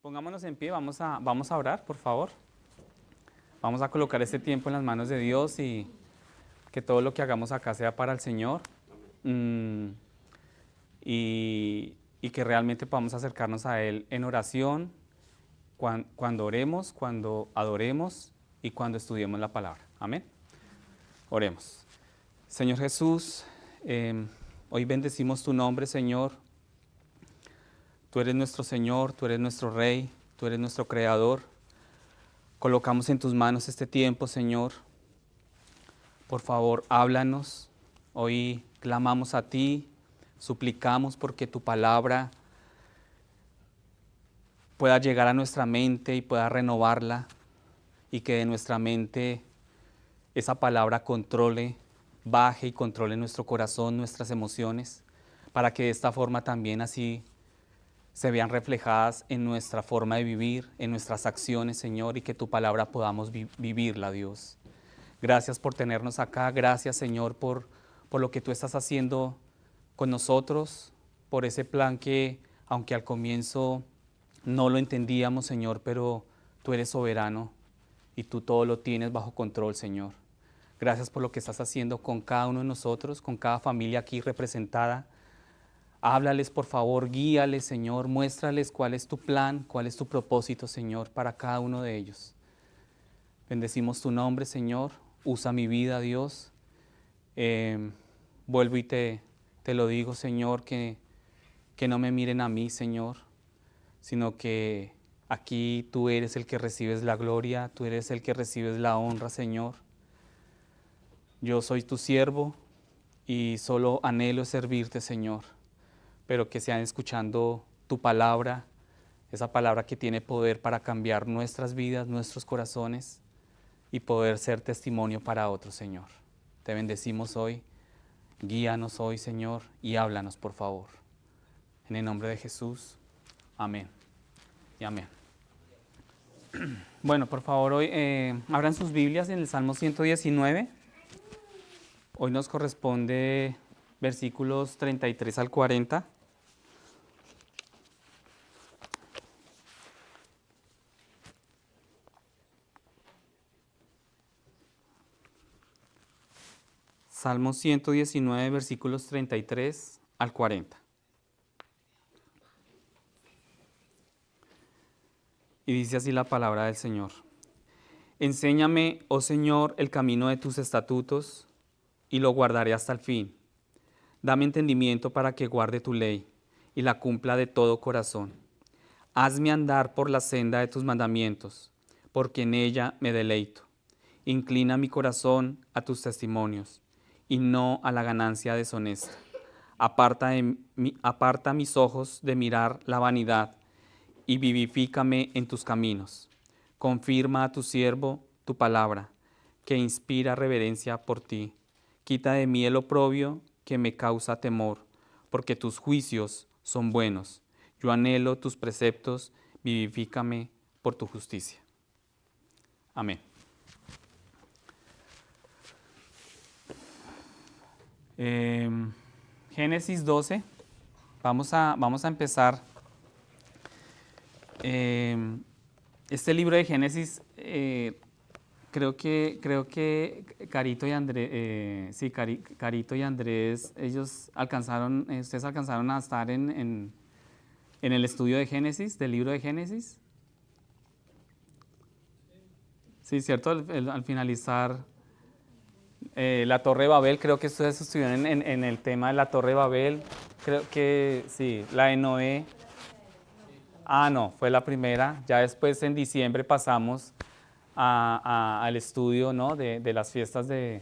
Pongámonos en pie, vamos a orar, por favor. Vamos a colocar este tiempo en las manos de Dios y que todo lo que hagamos acá sea para el Señor. Mm, y que realmente podamos acercarnos a Él en oración, cuando oremos, cuando adoremos y cuando estudiemos la palabra. Amén. Oremos. Señor Jesús, hoy bendecimos tu nombre, Señor. Tú eres nuestro Señor, tú eres nuestro Rey, tú eres nuestro Creador. Colocamos en tus manos este tiempo, Señor. Por favor, háblanos. Hoy clamamos a ti, suplicamos porque tu palabra pueda llegar a nuestra mente y pueda renovarla, y que de nuestra mente esa palabra baje y controle nuestro corazón, nuestras emociones, para que de esta forma también así se vean reflejadas en nuestra forma de vivir, en nuestras acciones, Señor, y que tu palabra podamos vivirla, Dios. Gracias por tenernos acá, gracias, Señor, por lo que tú estás haciendo con nosotros, por ese plan que, aunque al comienzo no lo entendíamos, Señor, pero tú eres soberano y tú todo lo tienes bajo control, Señor. Gracias por lo que estás haciendo con cada uno de nosotros, con cada familia aquí representada. Háblales, por favor, guíales, Señor, muéstrales cuál es tu plan, cuál es tu propósito, Señor, para cada uno de ellos. Bendecimos tu nombre, Señor. Usa mi vida, Dios. Vuelvo y te lo digo, Señor, que no me miren a mí, Señor, sino que aquí tú eres el que recibes la gloria, tú eres el que recibes la honra, Señor. Yo soy tu siervo y solo anhelo servirte, Señor, pero que sean escuchando tu palabra, esa palabra que tiene poder para cambiar nuestras vidas, nuestros corazones y poder ser testimonio para otros, Señor. Te bendecimos hoy, guíanos hoy, Señor, y háblanos, por favor. En el nombre de Jesús, amén y amén. Bueno, por favor, hoy abran sus Biblias en el Salmo 119. Hoy nos corresponde versículos 33 al 40. Salmo 119, versículos 33 al 40. Y dice así la palabra del Señor. Enséñame, oh Señor, el camino de tus estatutos, y lo guardaré hasta el fin. Dame entendimiento para que guarde tu ley, y la cumpla de todo corazón. Hazme andar por la senda de tus mandamientos, porque en ella me deleito. Inclina mi corazón a tus testimonios, y no a la ganancia deshonesta. Aparta mis ojos de mirar la vanidad, y vivifícame en tus caminos. Confirma a tu siervo tu palabra, que inspira reverencia por ti. Quita de mí el oprobio que me causa temor, porque tus juicios son buenos. Yo anhelo tus preceptos, vivifícame por tu justicia. Amén. Génesis 12. Vamos a empezar. Este libro de Génesis, creo que Carito y Andrés, Carito y Andrés, ustedes alcanzaron a estar en el estudio de Génesis, del libro de Génesis. Sí, cierto, al finalizar la Torre de Babel, creo que ustedes estuvieron en el tema de la Torre de Babel, creo que sí, la de Noé. Ah, no, fue la primera. Ya después en diciembre pasamos al estudio, ¿no?, de las fiestas de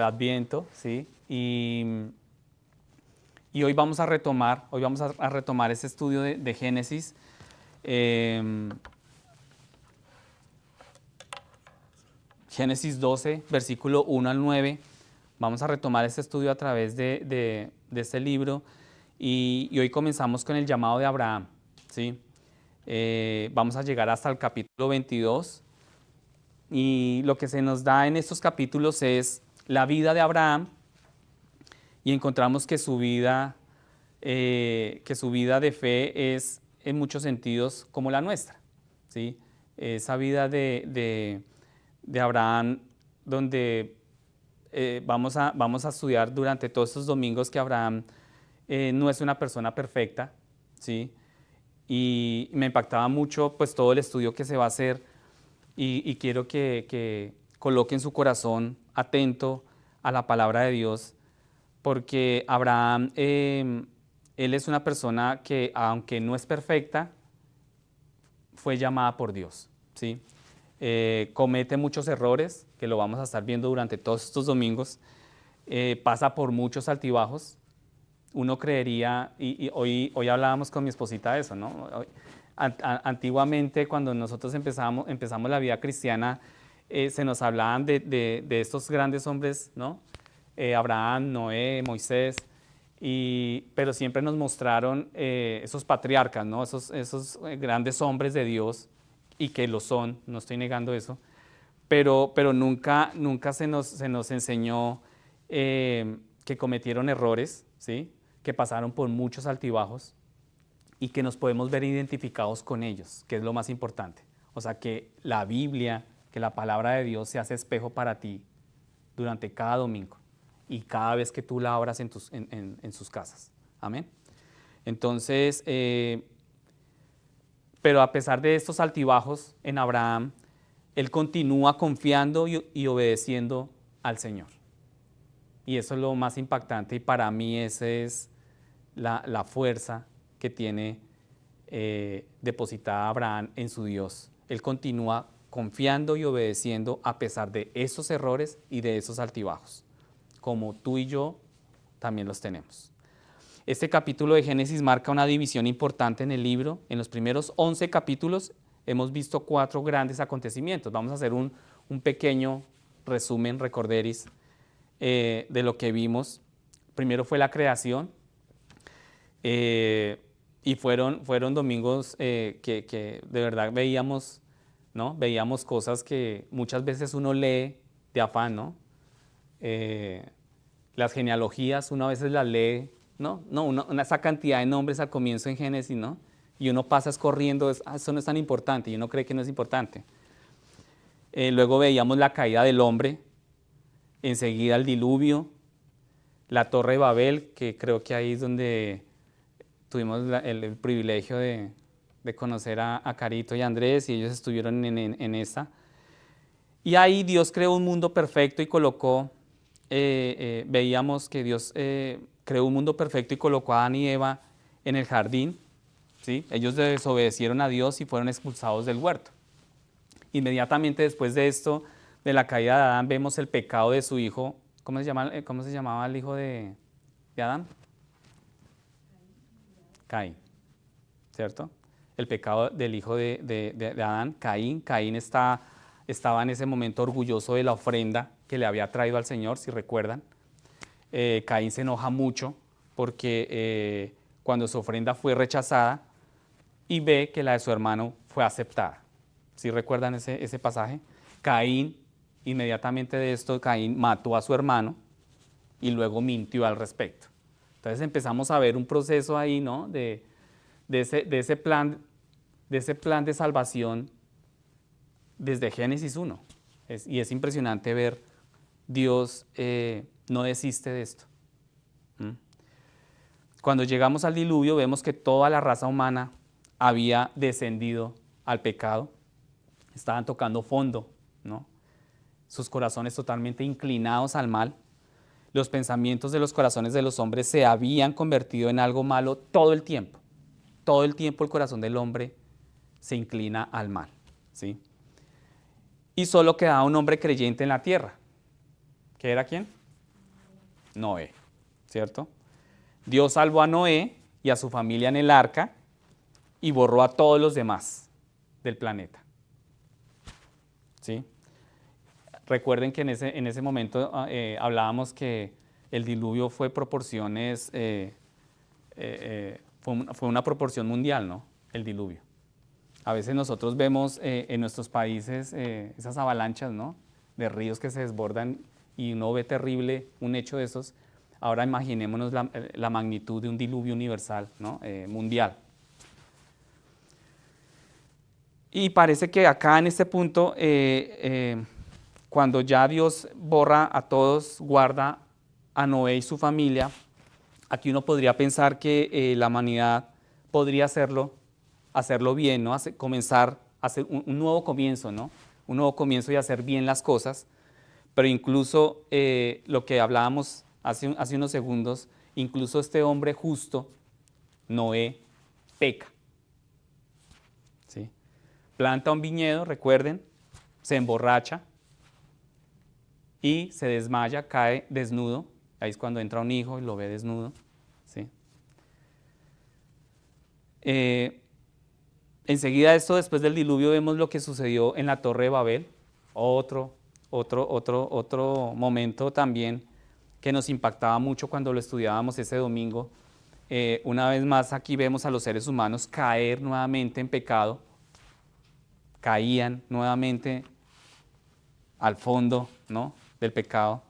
Adviento, ¿sí? Y hoy vamos a retomar, ese estudio de Génesis. Génesis 12, versículo 1 al 9. Vamos a retomar este estudio a través de este libro. Y hoy comenzamos con el llamado de Abraham, ¿sí? Vamos a llegar hasta el capítulo 22. Y lo que se nos da en estos capítulos es la vida de Abraham. Y encontramos que su vida de fe es en muchos sentidos como la nuestra, ¿sí? Esa vida de Abraham, donde vamos a estudiar durante todos estos domingos que Abraham no es una persona perfecta, ¿sí? Y me impactaba mucho pues todo el estudio que se va a hacer y quiero que coloquen su corazón atento a la palabra de Dios, porque Abraham, él es una persona que aunque no es perfecta, fue llamada por Dios, ¿sí? Comete muchos errores, que lo vamos a estar viendo durante todos estos domingos, pasa por muchos altibajos. Uno creería, y hoy hablábamos con mi esposita de eso, ¿no? Antiguamente, cuando nosotros empezamos la vida cristiana, se nos hablaban de estos grandes hombres, ¿no? Abraham, Noé, Moisés, pero siempre nos mostraron esos patriarcas, ¿no? Esos grandes hombres de Dios, y que lo son, no estoy negando eso, pero nunca se nos enseñó que cometieron errores, ¿sí? Que pasaron por muchos altibajos y que nos podemos ver identificados con ellos, que es lo más importante. O sea, que la Biblia, que la palabra de Dios se hace espejo para ti durante cada domingo y cada vez que tú la abras en sus casas. Amén. Entonces, pero a pesar de estos altibajos en Abraham, él continúa confiando y obedeciendo al Señor. Y eso es lo más impactante, y para mí esa es la fuerza que tiene depositada Abraham en su Dios. Él continúa confiando y obedeciendo a pesar de esos errores y de esos altibajos, como tú y yo también los tenemos. Este capítulo de Génesis marca una división importante en el libro. En los primeros 11 capítulos hemos visto 4 grandes acontecimientos. Vamos a hacer un pequeño resumen, recorderis, de lo que vimos. Primero fue la creación, y fueron domingos que de verdad veíamos, ¿no? Veíamos cosas que muchas veces uno lee de afán, ¿no? Las genealogías uno a veces las lee, ¿no? Esa cantidad de nombres al comienzo en Génesis, ¿no? Y uno pasa corriendo, eso no es tan importante, y uno cree que no es importante. Luego veíamos la caída del hombre, enseguida el diluvio, la Torre de Babel, que creo que ahí es donde tuvimos el privilegio de conocer a Carito y a Andrés, y ellos estuvieron en esta. Y ahí Dios creó un mundo perfecto y colocó, veíamos que Dios creó un mundo perfecto y colocó a Adán y Eva en el jardín, ¿sí? Ellos desobedecieron a Dios y fueron expulsados del huerto. Inmediatamente después de esto, de la caída de Adán, vemos el pecado de su hijo. ¿Cómo se llamaba el hijo de Adán? Caín, ¿cierto? El pecado del hijo de Adán, Caín. Caín estaba en ese momento orgulloso de la ofrenda que le había traído al Señor, si recuerdan. Caín se enoja mucho porque cuando su ofrenda fue rechazada y ve que la de su hermano fue aceptada. ¿Sí recuerdan ese pasaje? Caín, inmediatamente de esto, Caín mató a su hermano y luego mintió al respecto. Entonces empezamos a ver un proceso ahí, ¿no? de ese plan de salvación desde Génesis 1. Y es impresionante ver Dios no desiste de esto. Cuando llegamos al diluvio vemos que toda la raza humana había descendido al pecado, estaban tocando fondo, ¿no? Sus corazones totalmente inclinados al mal. Los pensamientos de los corazones de los hombres se habían convertido en algo malo todo el tiempo. Todo el tiempo el corazón del hombre se inclina al mal, ¿sí? Y solo quedaba un hombre creyente en la tierra. ¿Qué era quién? Noé, ¿cierto? Dios salvó a Noé y a su familia en el arca y borró a todos los demás del planeta, ¿sí? Recuerden que en ese momento hablábamos que el diluvio fue proporciones, fue una proporción mundial, ¿no? El diluvio. A veces nosotros vemos en nuestros países esas avalanchas, ¿no? De ríos que se desbordan y uno ve terrible un hecho de esos. Ahora imaginémonos la magnitud de un diluvio universal, ¿no? Mundial. Y parece que acá en este punto, cuando ya Dios borra a todos, guarda a Noé y su familia, aquí uno podría pensar que la humanidad podría hacerlo bien, ¿no? Comenzar a hacer un nuevo comienzo, ¿no? Un nuevo comienzo y hacer bien las cosas. Pero incluso lo que hablábamos hace unos segundos, incluso este hombre justo, Noé, peca. ¿Sí? Planta un viñedo, recuerden, se emborracha y se desmaya, cae desnudo. Ahí es cuando entra un hijo y lo ve desnudo. ¿Sí? Enseguida esto, después del diluvio, vemos lo que sucedió en la Torre de Babel. Otro momento también que nos impactaba mucho cuando lo estudiábamos ese domingo. Una vez más aquí vemos a los seres humanos caer nuevamente en pecado. Caían nuevamente al fondo, ¿no?, del pecado,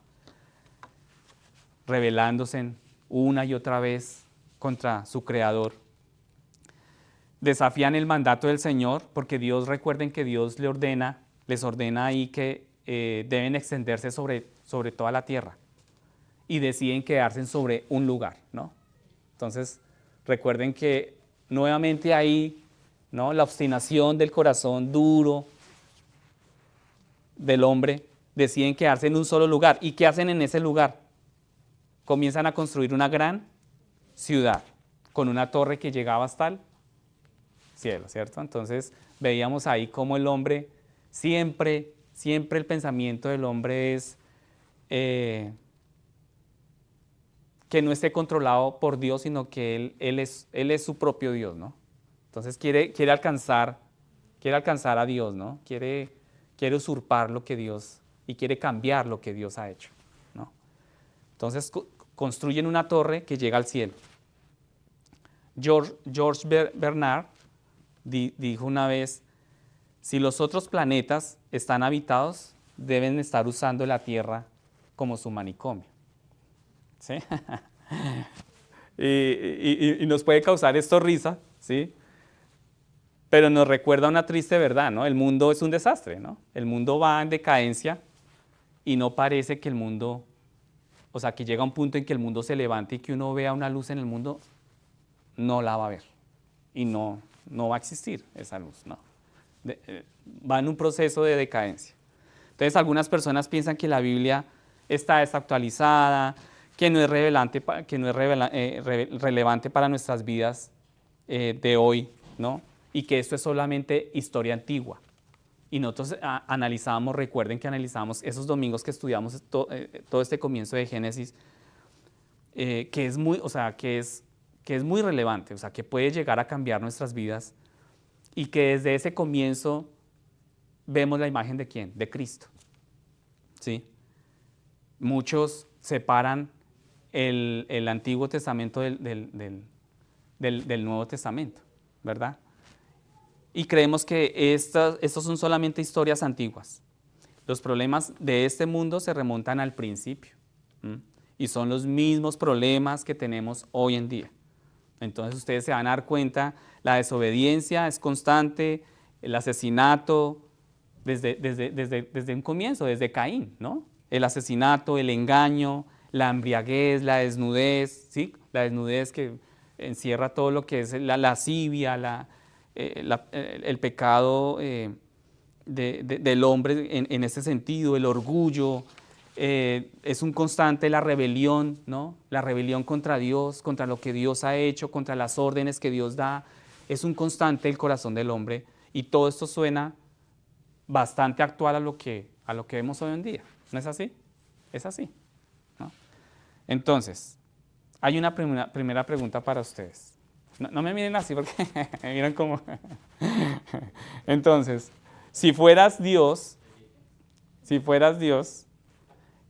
rebelándose una y otra vez contra su Creador. Desafían el mandato del Señor porque Dios, recuerden que Dios les ordena ahí que deben extenderse sobre toda la tierra y deciden quedarse sobre un lugar, ¿no? Entonces, recuerden que nuevamente ahí, ¿no?, la obstinación del corazón duro del hombre, deciden quedarse en un solo lugar. ¿Y qué hacen en ese lugar? Comienzan a construir una gran ciudad con una torre que llegaba hasta el cielo, ¿cierto? Entonces veíamos ahí cómo el hombre, siempre el pensamiento del hombre es que no esté controlado por Dios, sino que él es su propio Dios, ¿no? Entonces quiere alcanzar a Dios, ¿no? Quiere usurpar lo que Dios, y quiere cambiar lo que Dios ha hecho, ¿no? Entonces construyen una torre que llega al cielo. George Bernard dijo una vez: si los otros planetas están habitados, deben estar usando la Tierra como su manicomio. ¿Sí? y nos puede causar esto risa, ¿sí? Pero nos recuerda una triste verdad, ¿no? El mundo es un desastre, ¿no? El mundo va en decadencia y no parece que el mundo, o sea, que llega un punto en que el mundo se levante y que uno vea una luz en el mundo, no la va a ver y no va a existir esa luz, ¿no? Va en un proceso de decadencia. Entonces algunas personas piensan que la Biblia está desactualizada, que no es relevante para nuestras vidas de hoy, ¿no? Y que esto es solamente historia antigua. Y nosotros recuerden que analizamos esos domingos que estudiamos todo este comienzo de Génesis, que es muy, o sea, que es muy relevante, o sea, que puede llegar a cambiar nuestras vidas, y que desde ese comienzo vemos la imagen de ¿quién? De Cristo. ¿Sí? Muchos separan el Antiguo Testamento del Nuevo Testamento, ¿verdad? Y creemos que estos son solamente historias antiguas. Los problemas de este mundo se remontan al principio, y son los mismos problemas que tenemos hoy en día. Entonces ustedes se van a dar cuenta, la desobediencia es constante, el asesinato desde un comienzo, desde Caín, ¿no? El asesinato, el engaño, la embriaguez, la desnudez, ¿sí? La desnudez que encierra todo lo que es la lascivia, el pecado del hombre en ese sentido, el orgullo. Es un constante la rebelión, ¿no? La rebelión contra Dios, contra lo que Dios ha hecho, contra las órdenes que Dios da. Es un constante el corazón del hombre, y todo esto suena bastante actual a lo que vemos hoy en día. ¿No es así? Es así, ¿no? Entonces, hay una primera pregunta para ustedes. No me miren así porque me miran como... Entonces, si fueras Dios,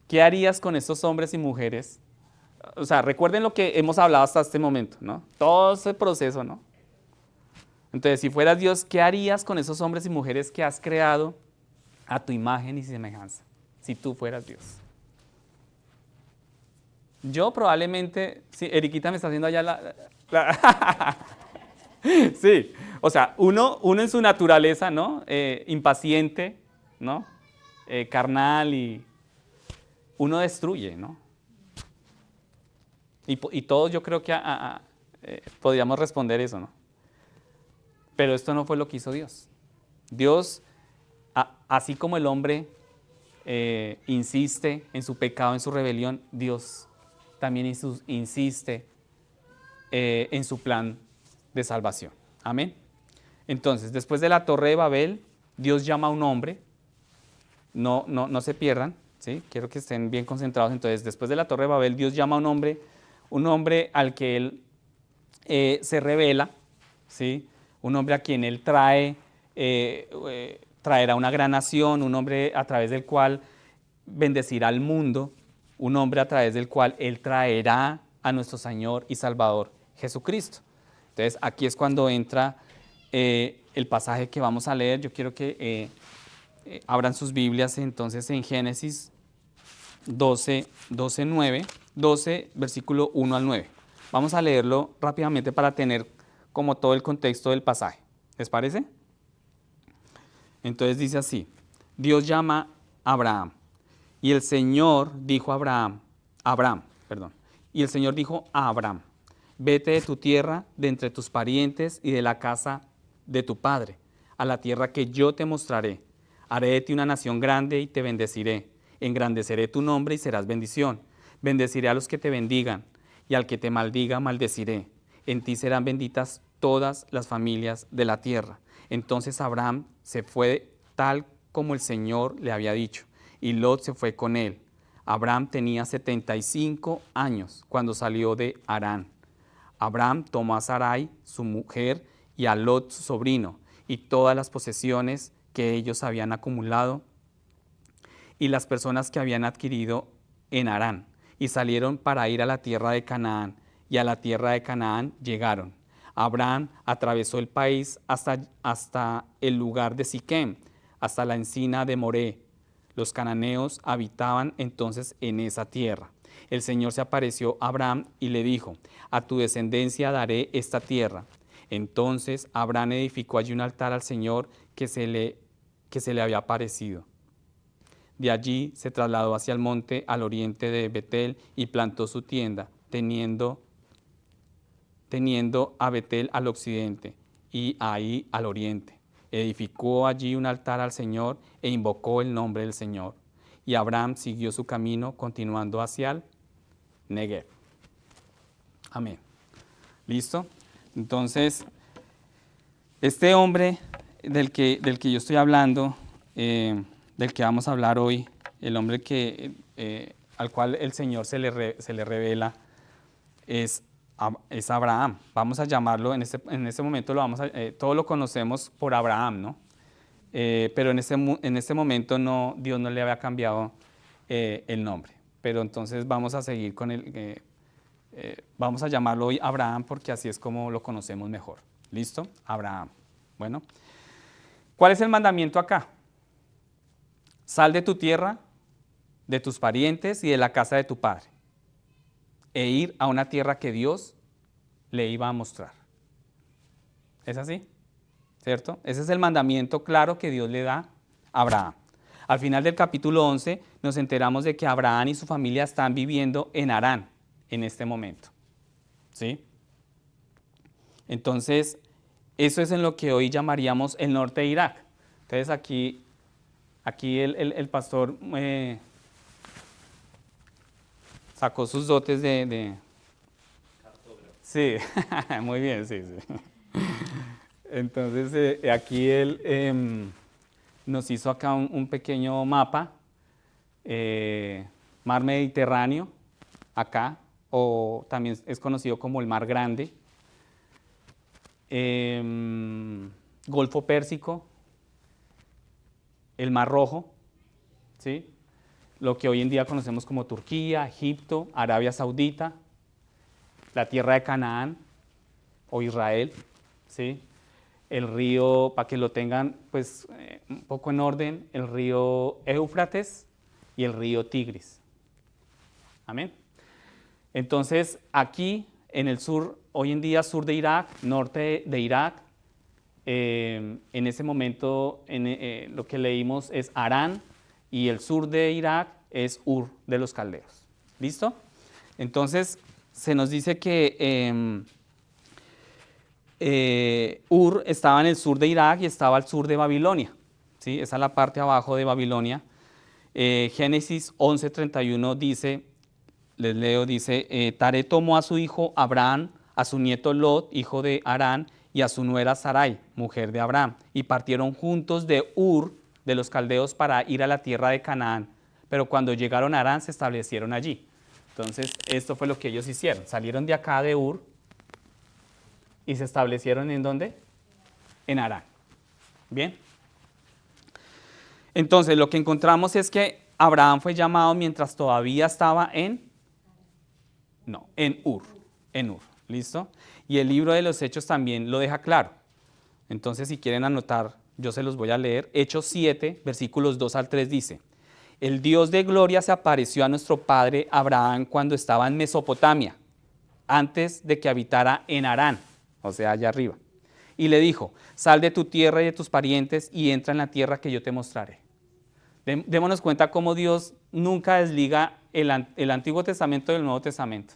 ¿qué harías con estos hombres y mujeres? O sea, recuerden lo que hemos hablado hasta este momento, ¿no? Todo ese proceso, ¿no? Entonces, si fueras Dios, ¿qué harías con esos hombres y mujeres que has creado a tu imagen y semejanza? Si tú fueras Dios. Yo probablemente, sí, Eriquita me está haciendo allá sí, O sea, uno en su naturaleza, ¿no? Impaciente, ¿no? Carnal y uno destruye, ¿no? Y todos yo creo que podríamos responder eso, ¿no? Pero esto no fue lo que hizo Dios. Dios, así como el hombre insiste en su pecado, en su rebelión, Dios también insiste en su plan de salvación. Amén. Entonces, después de la Torre de Babel, Dios llama a un hombre. No se pierdan, ¿sí? Quiero que estén bien concentrados. Entonces, después de la Torre de Babel, Dios llama a un hombre al que Él se revela, ¿sí? Un hombre a quien Él traerá una gran nación, un hombre a través del cual bendecirá al mundo, un hombre a través del cual Él traerá a nuestro Señor y Salvador Jesucristo. Entonces, aquí es cuando entra el pasaje que vamos a leer. Yo quiero que abran sus Biblias entonces en Génesis 12, 12, versículo 1 al 9. Vamos a leerlo rápidamente para tener como todo el contexto del pasaje. ¿Les parece? Entonces dice así: Dios llama a Abraham, y el Señor dijo a y el Señor dijo a Abraham: vete de tu tierra, de entre tus parientes y de la casa de tu padre, a la tierra que yo te mostraré. Haré de ti una nación grande y te bendeciré. Engrandeceré tu nombre y serás bendición. Bendeciré a los que te bendigan, y al que te maldiga, maldeciré. En ti serán benditas todas las familias de la tierra. Entonces Abraham se fue tal como el Señor le había dicho, y Lot se fue con él. Abraham tenía 75 años cuando salió de Harán. Abraham tomó a Sarai, su mujer, y a Lot, su sobrino, y todas las posesiones que ellos habían acumulado, y las personas que habían adquirido en Harán, y salieron para ir a la tierra de Canaán, y a la tierra de Canaán llegaron. Abraham atravesó el país hasta el lugar de Siquem, hasta la encina de Moré. Los cananeos habitaban entonces en esa tierra. El Señor se apareció a Abraham y le dijo: a tu descendencia daré esta tierra. Entonces Abraham edificó allí un altar al Señor que se le había aparecido. De allí se trasladó hacia el monte al oriente de Betel y plantó su tienda, teniendo a Betel al occidente y ahí al oriente. Edificó allí un altar al Señor e invocó el nombre del Señor. Y Abraham siguió su camino continuando hacia el Negev. Amén. ¿Listo? Entonces, este hombre del que yo estoy hablando, del que vamos a hablar hoy, el hombre al cual el Señor se le revela, es Abraham. Vamos a llamarlo, en este momento todos lo conocemos por Abraham, ¿no? Pero en este momento Dios no le había cambiado el nombre. Pero entonces vamos a seguir con vamos a llamarlo hoy Abraham porque así es como lo conocemos mejor. ¿Listo? Abraham. Bueno, ¿cuál es el mandamiento acá? Sal de tu tierra, de tus parientes y de la casa de tu padre, e ir a una tierra que Dios le iba a mostrar. ¿Es así? ¿Cierto? Ese es el mandamiento claro que Dios le da a Abraham. Al final del capítulo 11 nos enteramos de que Abraham y su familia están viviendo en Harán en este momento. ¿Sí? Entonces, eso es en lo que hoy llamaríamos el norte de Irak. Entonces aquí el pastor sacó sus dotes de... Sí, muy bien, sí. Entonces aquí él nos hizo acá un pequeño mapa, mar Mediterráneo, acá, o también es conocido como el Mar Grande, Golfo Pérsico, el Mar Rojo, ¿sí? Lo que hoy en día conocemos como Turquía, Egipto, Arabia Saudita, la tierra de Canaán o Israel, ¿sí? El río, para que lo tengan pues un poco en orden, el río Éufrates y el río Tigris. Amén. Entonces aquí en el sur, hoy en día sur de Irak, norte de Irak, en ese momento lo que leímos es Harán y el sur de Irak es Ur de los caldeos. ¿Listo? Entonces se nos dice que Ur estaba en el sur de Irak y estaba al sur de Babilonia. ¿Sí? Esa es la parte abajo de Babilonia. Génesis 11:31 dice, les leo, dice, Taré tomó a su hijo Abraham, a su nieto Lot, hijo de Harán, y a su nuera Sarai, mujer de Abraham, y partieron juntos de Ur de los caldeos para ir a la tierra de Canaán. Pero cuando llegaron a Harán se establecieron allí. Entonces, esto fue lo que ellos hicieron. Salieron de acá de Ur y se establecieron ¿en dónde? En Harán. Bien. Entonces, lo que encontramos es que Abraham fue llamado mientras todavía estaba en Ur. En Ur. ¿Listo? Y el libro de los Hechos también lo deja claro. Entonces, si quieren anotar, yo se los voy a leer. Hechos 7, versículos 2 al 3 dice, el Dios de gloria se apareció a nuestro padre Abraham cuando estaba en Mesopotamia, antes de que habitara en Harán, o sea, allá arriba. Y le dijo, sal de tu tierra y de tus parientes y entra en la tierra que yo te mostraré. Démonos cuenta cómo Dios nunca desliga el Antiguo Testamento del Nuevo Testamento.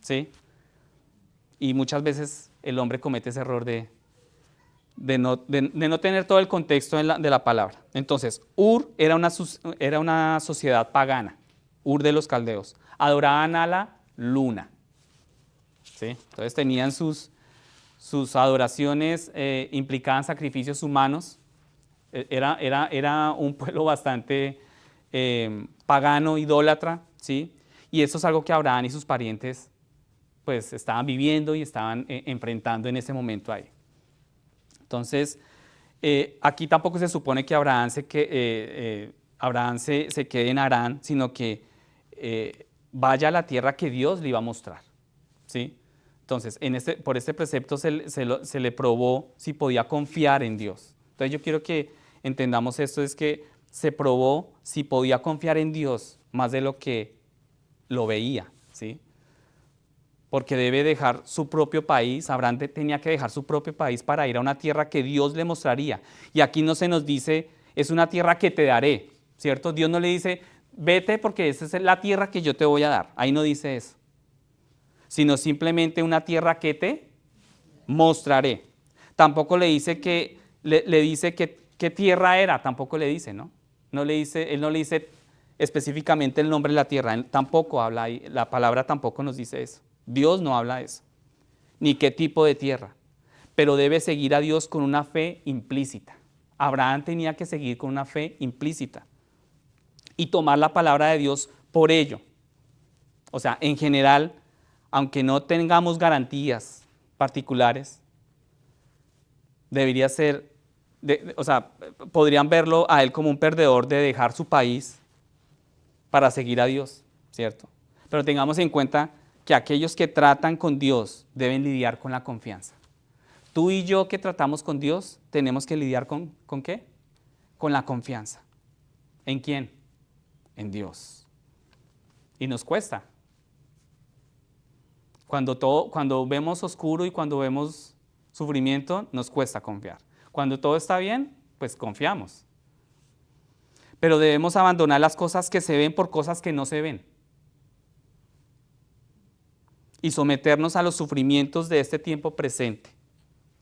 ¿Sí? Y muchas veces el hombre comete ese error de no tener todo el contexto de la palabra. Entonces, Ur era una sociedad pagana, Ur de los caldeos. Adoraban a la luna. ¿Sí? Entonces tenían sus adoraciones, implicaban sacrificios humanos. Era un pueblo bastante pagano, idólatra, ¿sí? Y eso es algo que Abraham y sus parientes pues estaban viviendo y estaban enfrentando en ese momento ahí. Entonces, aquí tampoco se supone que Abraham se quede en Harán, sino que vaya a la tierra que Dios le iba a mostrar, ¿sí? Entonces, por este precepto se le probó si podía confiar en Dios. Entonces, yo quiero que entendamos esto, es que se probó si podía confiar en Dios más de lo que lo veía, ¿sí? Porque debe dejar su propio país. Abraham tenía que dejar su propio país para ir a una tierra que Dios le mostraría. Y aquí no se nos dice, es una tierra que te daré, ¿cierto? Dios no le dice, vete porque esa es la tierra que yo te voy a dar. Ahí no dice eso. Sino simplemente una tierra que te mostraré. Tampoco le dice le dice qué tierra era, tampoco le dice, ¿no? Él no le dice específicamente el nombre de la tierra, él tampoco habla ahí, la palabra tampoco nos dice eso. Dios no habla eso, ni qué tipo de tierra, pero debe seguir a Dios con una fe implícita. Abraham tenía que seguir con una fe implícita y tomar la palabra de Dios por ello. O sea, en general, aunque no tengamos garantías particulares, debería ser, podrían verlo a él como un perdedor de dejar su país para seguir a Dios, ¿cierto? Pero tengamos en cuenta que aquellos que tratan con Dios deben lidiar con la confianza. Tú y yo que tratamos con Dios tenemos que lidiar ¿con qué? Con la confianza. ¿En quién? En Dios. Y nos cuesta. Cuando vemos oscuro y cuando vemos sufrimiento, nos cuesta confiar. Cuando todo está bien, pues confiamos. Pero debemos abandonar las cosas que se ven por cosas que no se ven. Y someternos a los sufrimientos de este tiempo presente,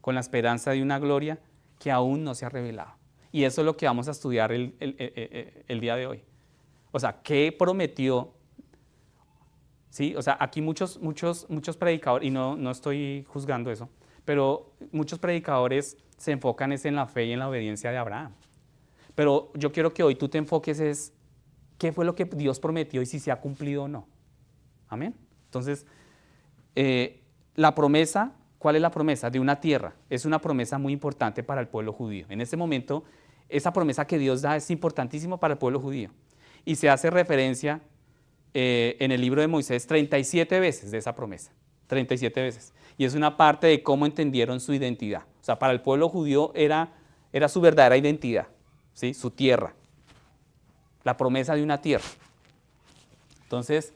con la esperanza de una gloria que aún no se ha revelado. Y eso es lo que vamos a estudiar el día de hoy. O sea, ¿qué prometió? ¿Sí? O sea, aquí muchos predicadores, y no estoy juzgando eso, pero muchos predicadores se enfocan en la fe y en la obediencia de Abraham. Pero yo quiero que hoy tú te enfoques es qué fue lo que Dios prometió y si se ha cumplido o no. Amén. Entonces, la promesa, ¿cuál es la promesa? De una tierra. Es una promesa muy importante para el pueblo judío. En este momento, esa promesa que Dios da es importantísima para el pueblo judío. Y se hace referencia en el libro de Moisés 37 veces de esa promesa. 37 veces. Y es una parte de cómo entendieron su identidad. O sea, para el pueblo judío era su verdadera identidad, ¿sí? Su tierra. La promesa de una tierra. Entonces,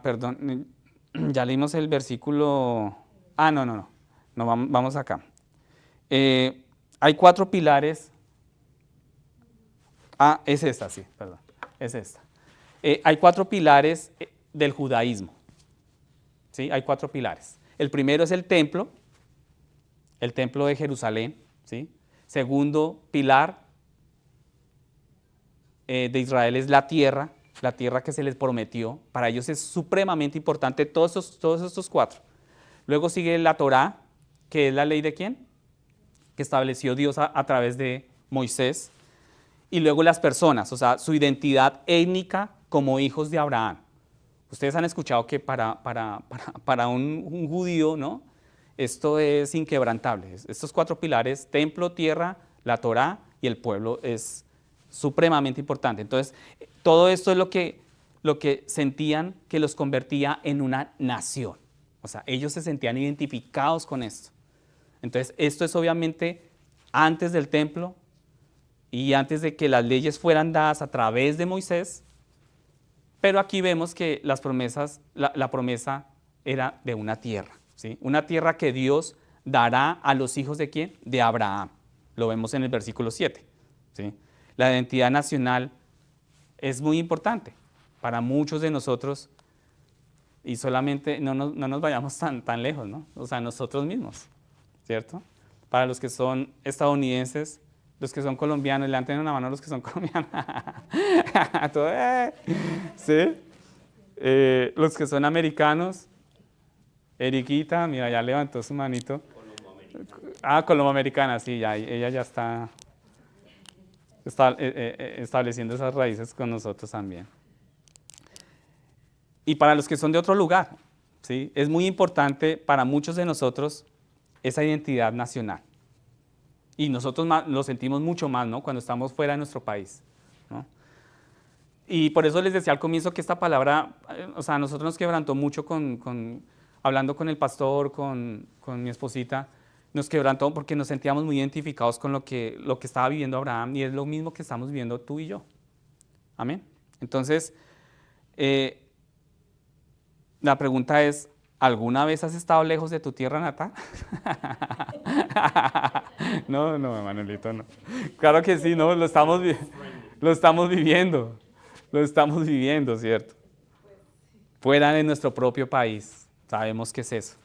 perdón, ya leímos el versículo. No no, vamos acá. Hay 4 pilares. Es esta, sí, perdón, es esta. Hay 4 pilares del judaísmo. ¿Sí? Hay 4 pilares. El primero es el templo de Jerusalén. ¿Sí? Segundo pilar de Israel es la tierra que se les prometió. Para ellos es supremamente importante todos estos 4. Luego sigue la Torá, que es la ley de ¿quién? Que estableció Dios a través de Moisés. Y luego las personas, o sea, su identidad étnica como hijos de Abraham. Ustedes han escuchado que para un judío, ¿no? Esto es inquebrantable. Estos 4 pilares, templo, tierra, la Torá y el pueblo, es supremamente importante. Entonces, todo esto es lo que sentían que los convertía en una nación. O sea, ellos se sentían identificados con esto. Entonces, esto es obviamente antes del templo y antes de que las leyes fueran dadas a través de Moisés, pero aquí vemos que las promesas, la promesa era de una tierra, ¿sí? Una tierra que Dios dará a los hijos ¿de quién? De Abraham. Lo vemos en el versículo 7, ¿sí? La identidad nacional es muy importante para muchos de nosotros y solamente no nos vayamos tan lejos, ¿no? O sea, nosotros mismos, ¿cierto? Para los que son estadounidenses, los que son colombianos, levanten una mano a los que son colombianos. ¿Sí? Los que son americanos, Eriquita, mira, ya levantó su manito. Colomboamericana, sí, ya, ella ya está estableciendo esas raíces con nosotros también. Y para los que son de otro lugar, ¿sí? Es muy importante para muchos de nosotros esa identidad nacional. Y nosotros lo sentimos mucho más, ¿no? Cuando estamos fuera de nuestro país, ¿no? Y por eso les decía al comienzo que esta palabra, o sea, a nosotros nos quebrantó mucho hablando con el pastor, con mi esposita, nos quebrantó porque nos sentíamos muy identificados con lo que estaba viviendo Abraham y es lo mismo que estamos viviendo tú y yo. Amén. Entonces, la pregunta es, ¿alguna vez has estado lejos de tu tierra natal? No, Manuelito, no. Claro que sí, no, lo estamos viviendo, ¿cierto? Fuera de nuestro propio país, sabemos qué es eso.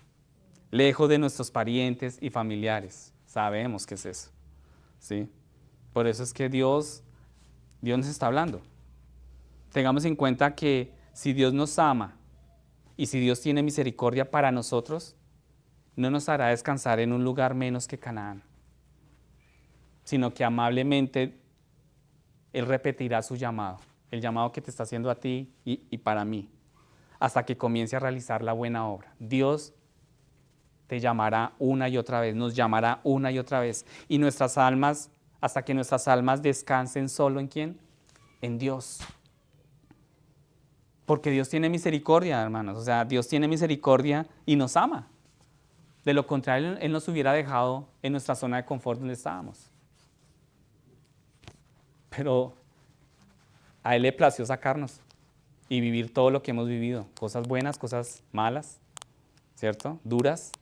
Lejos de nuestros parientes y familiares, sabemos qué es eso, ¿sí? Por eso es que Dios nos está hablando. Tengamos en cuenta que si Dios nos ama y si Dios tiene misericordia para nosotros, no nos hará descansar en un lugar menos que Canaán, sino que amablemente Él repetirá su llamado, el llamado que te está haciendo a ti y para mí, hasta que comience a realizar la buena obra. Dios te llamará una y otra vez, nos llamará una y otra vez, y nuestras almas, hasta que nuestras almas descansen solo ¿en quién? En Dios. Porque Dios tiene misericordia, hermanos, o sea, Dios tiene misericordia y nos ama. De lo contrario, Él nos hubiera dejado en nuestra zona de confort donde estábamos. Pero a Él le plació sacarnos y vivir todo lo que hemos vivido, cosas buenas, cosas malas, ¿cierto? Duras,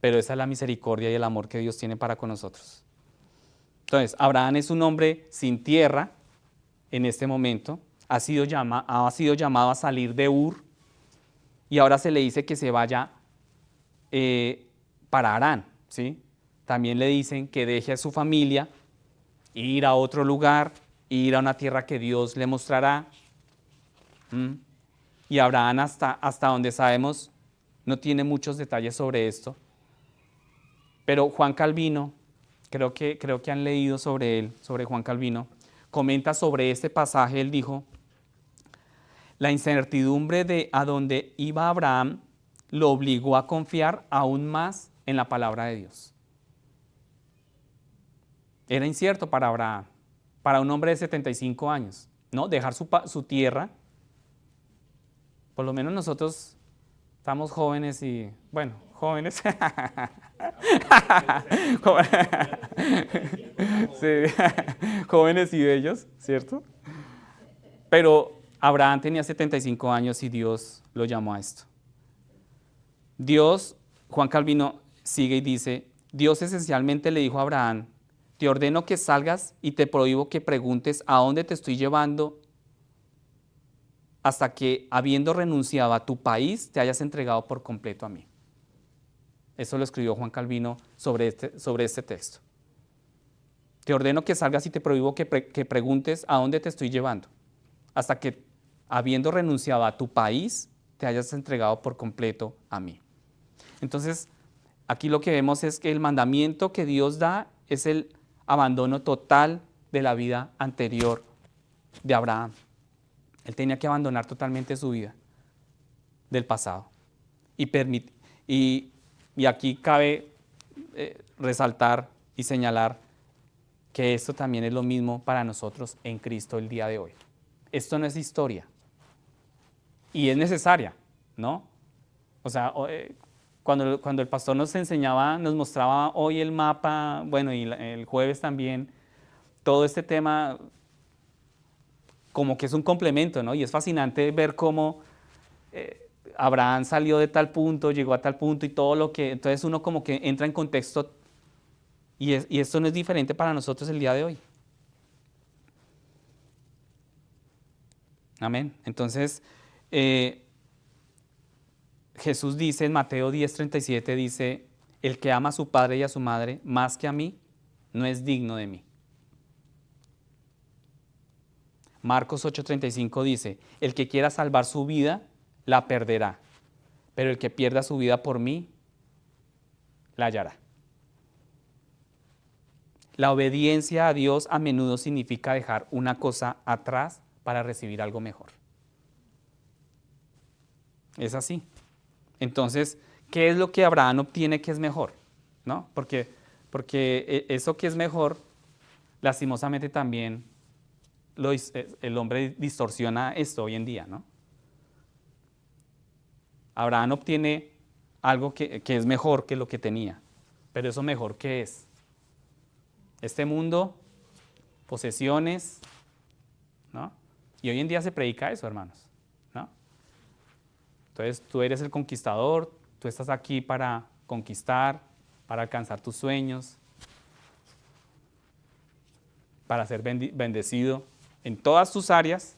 pero esa es la misericordia y el amor que Dios tiene para con nosotros. Entonces, Abraham es un hombre sin tierra en este momento, ha sido llamado a salir de Ur y ahora se le dice que se vaya para Harán, ¿sí? También le dicen que deje a su familia, ir a otro lugar, ir a una tierra que Dios le mostrará. Y Abraham hasta donde sabemos no tiene muchos detalles sobre esto, pero Juan Calvino, creo que han leído sobre él, sobre Juan Calvino, comenta sobre este pasaje. Él dijo: la incertidumbre de a dónde iba Abraham lo obligó a confiar aún más en la palabra de Dios. Era incierto para Abraham, para un hombre de 75 años, ¿no? Dejar su tierra. Por lo menos nosotros estamos jóvenes y, bueno, jóvenes. Sí, jóvenes y bellos, ¿cierto? Pero Abraham tenía 75 años y Dios lo llamó a esto. Dios, Juan Calvino, sigue y dice, Dios esencialmente le dijo a Abraham, te ordeno que salgas y te prohíbo que preguntes a dónde te estoy llevando hasta que, habiendo renunciado a tu país, te hayas entregado por completo a mí. Eso lo escribió Juan Calvino sobre este texto. Te ordeno que salgas y te prohíbo que preguntes a dónde te estoy llevando, hasta que, habiendo renunciado a tu país, te hayas entregado por completo a mí. Entonces, aquí lo que vemos es que el mandamiento que Dios da es el abandono total de la vida anterior de Abraham. Él tenía que abandonar totalmente su vida del pasado. Y aquí cabe resaltar y señalar que esto también es lo mismo para nosotros en Cristo el día de hoy. Esto no es historia. Y es necesaria, ¿no? O sea, cuando el pastor nos enseñaba, nos mostraba hoy el mapa, bueno, y el jueves también, todo este tema como que es un complemento, ¿no? Y es fascinante ver cómo Abraham salió de tal punto, llegó a tal punto y todo lo que... Entonces uno como que entra en contexto y esto no es diferente para nosotros el día de hoy. Amén. Entonces, Jesús dice en Mateo 10:37, dice, el que ama a su padre y a su madre más que a mí, no es digno de mí. Marcos 8:35 dice, el que quiera salvar su vida, la perderá, pero el que pierda su vida por mí, la hallará. La obediencia a Dios a menudo significa dejar una cosa atrás para recibir algo mejor. Es así. Entonces, ¿qué es lo que Abraham obtiene que es mejor? ¿No? Porque eso que es mejor, lastimosamente también el hombre distorsiona esto hoy en día, ¿no? Abraham obtiene algo que es mejor que lo que tenía, pero eso mejor, ¿qué es? Este mundo, posesiones, ¿no? Y hoy en día se predica eso, hermanos, ¿no? Entonces tú eres el conquistador, tú estás aquí para conquistar, para alcanzar tus sueños, para ser bendecido en todas tus áreas,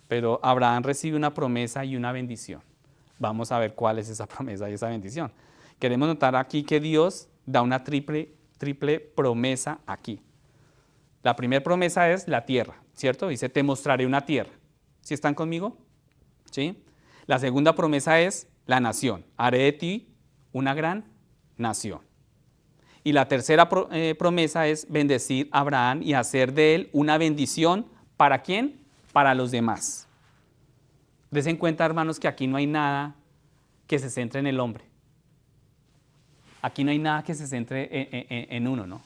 pero Abraham recibe una promesa y una bendición. Vamos a ver cuál es esa promesa y esa bendición. Queremos notar aquí que Dios da una triple promesa aquí. La primera promesa es la tierra, ¿cierto? Dice, te mostraré una tierra. ¿Sí están conmigo? ¿Sí? La segunda promesa es la nación. Haré de ti una gran nación. Y la tercera promesa es bendecir a Abraham y hacer de él una bendición. ¿Para quién? Para los demás. Desen cuenta, hermanos, que aquí no hay nada que se centre en el hombre. Aquí no hay nada que se centre en uno, ¿no?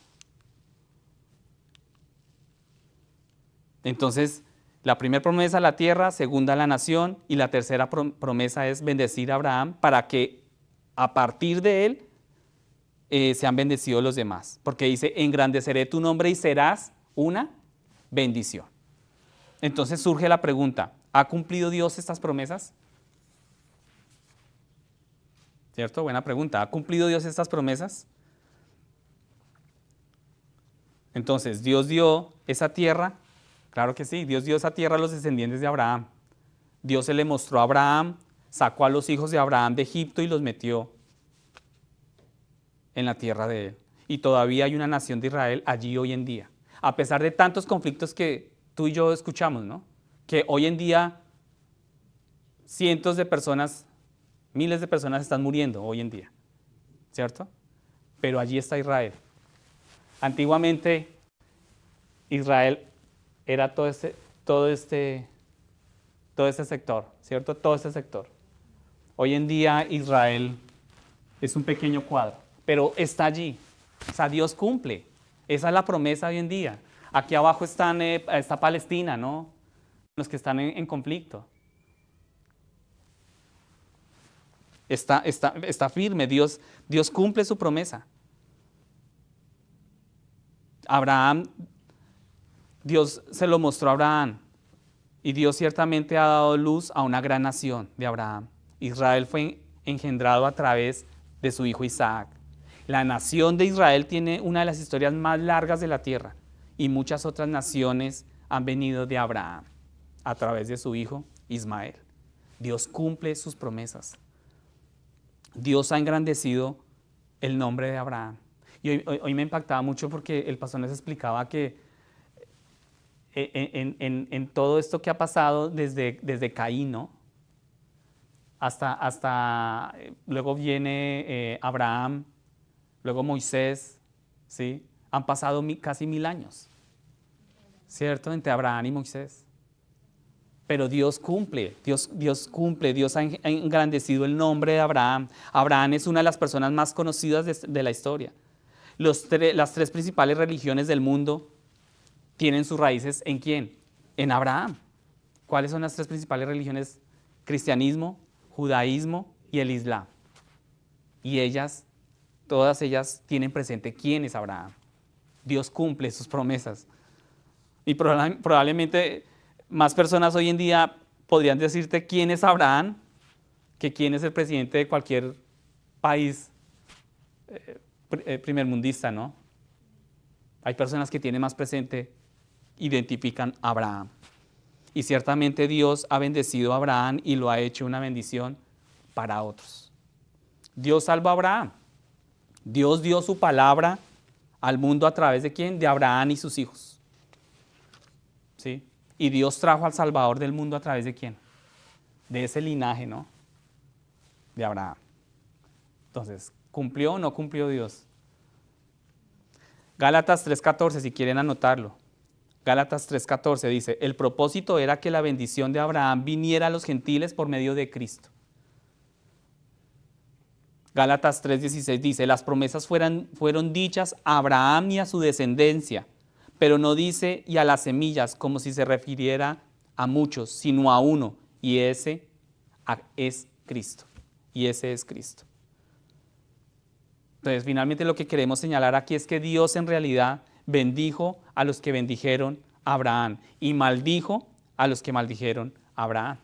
Entonces, la primera promesa la tierra, segunda la nación y la tercera promesa es bendecir a Abraham para que a partir de él sean bendecidos los demás. Porque dice, engrandeceré tu nombre y serás una bendición. Entonces surge la pregunta, ¿ha cumplido Dios estas promesas? ¿Cierto? Buena pregunta. ¿Ha cumplido Dios estas promesas? Entonces, ¿Dios dio esa tierra? Claro que sí, Dios dio esa tierra a los descendientes de Abraham. Dios se le mostró a Abraham, sacó a los hijos de Abraham de Egipto y los metió en la tierra de él. Y todavía hay una nación de Israel allí hoy en día. A pesar de tantos conflictos que tú y yo escuchamos, ¿no? Que hoy en día cientos de personas, miles de personas están muriendo hoy en día, ¿cierto? Pero allí está Israel. Antiguamente Israel era todo este sector, ¿cierto? Todo este sector. Hoy en día Israel es un pequeño cuadro, pero está allí. O sea, Dios cumple. Esa es la promesa hoy en día. Aquí abajo está Palestina, ¿no? Los que están en conflicto. Está firme, Dios cumple su promesa. Abraham, Dios se lo mostró a Abraham y Dios ciertamente ha dado luz a una gran nación de Abraham. Israel fue engendrado a través de su hijo Isaac. La nación de Israel tiene una de las historias más largas de la tierra y muchas otras naciones han venido de Abraham a través de su hijo Ismael. Dios cumple sus promesas. Dios ha engrandecido el nombre de Abraham. Y hoy me impactaba mucho porque el pastor nos explicaba que en todo esto que ha pasado desde Caín, ¿no? hasta luego viene Abraham, luego Moisés, ¿sí? Han pasado casi 1000 años, ¿cierto? Entre Abraham y Moisés. Pero Dios cumple, Dios cumple, Dios ha engrandecido el nombre de Abraham. Abraham es una de las personas más conocidas de la historia. Las tres principales religiones del mundo tienen sus raíces ¿en quién? En Abraham. ¿Cuáles son las tres principales religiones? Cristianismo, judaísmo y el islam. Y todas ellas tienen presente quién es Abraham. Dios cumple sus promesas. Y probablemente más personas hoy en día podrían decirte quién es Abraham que quién es el presidente de cualquier país primermundista, ¿no? Hay personas que tienen más presente, identifican a Abraham. Y ciertamente Dios ha bendecido a Abraham y lo ha hecho una bendición para otros. Dios salvó a Abraham. Dios dio su palabra al mundo a través de ¿quién? De Abraham y sus hijos. ¿Sí? Y Dios trajo al Salvador del mundo a través de ¿quién? De ese linaje, ¿no? De Abraham. Entonces, ¿cumplió o no cumplió Dios? Gálatas 3:14, si quieren anotarlo. Gálatas 3:14 dice, el propósito era que la bendición de Abraham viniera a los gentiles por medio de Cristo. Gálatas 3:16 dice, las promesas fueron dichas a Abraham y a su descendencia, pero no dice y a las semillas como si se refiriera a muchos, sino a uno, y ese es Cristo. Y ese es Cristo. Entonces, finalmente lo que queremos señalar aquí es que Dios en realidad bendijo a los que bendijeron a Abraham y maldijo a los que maldijeron a Abraham.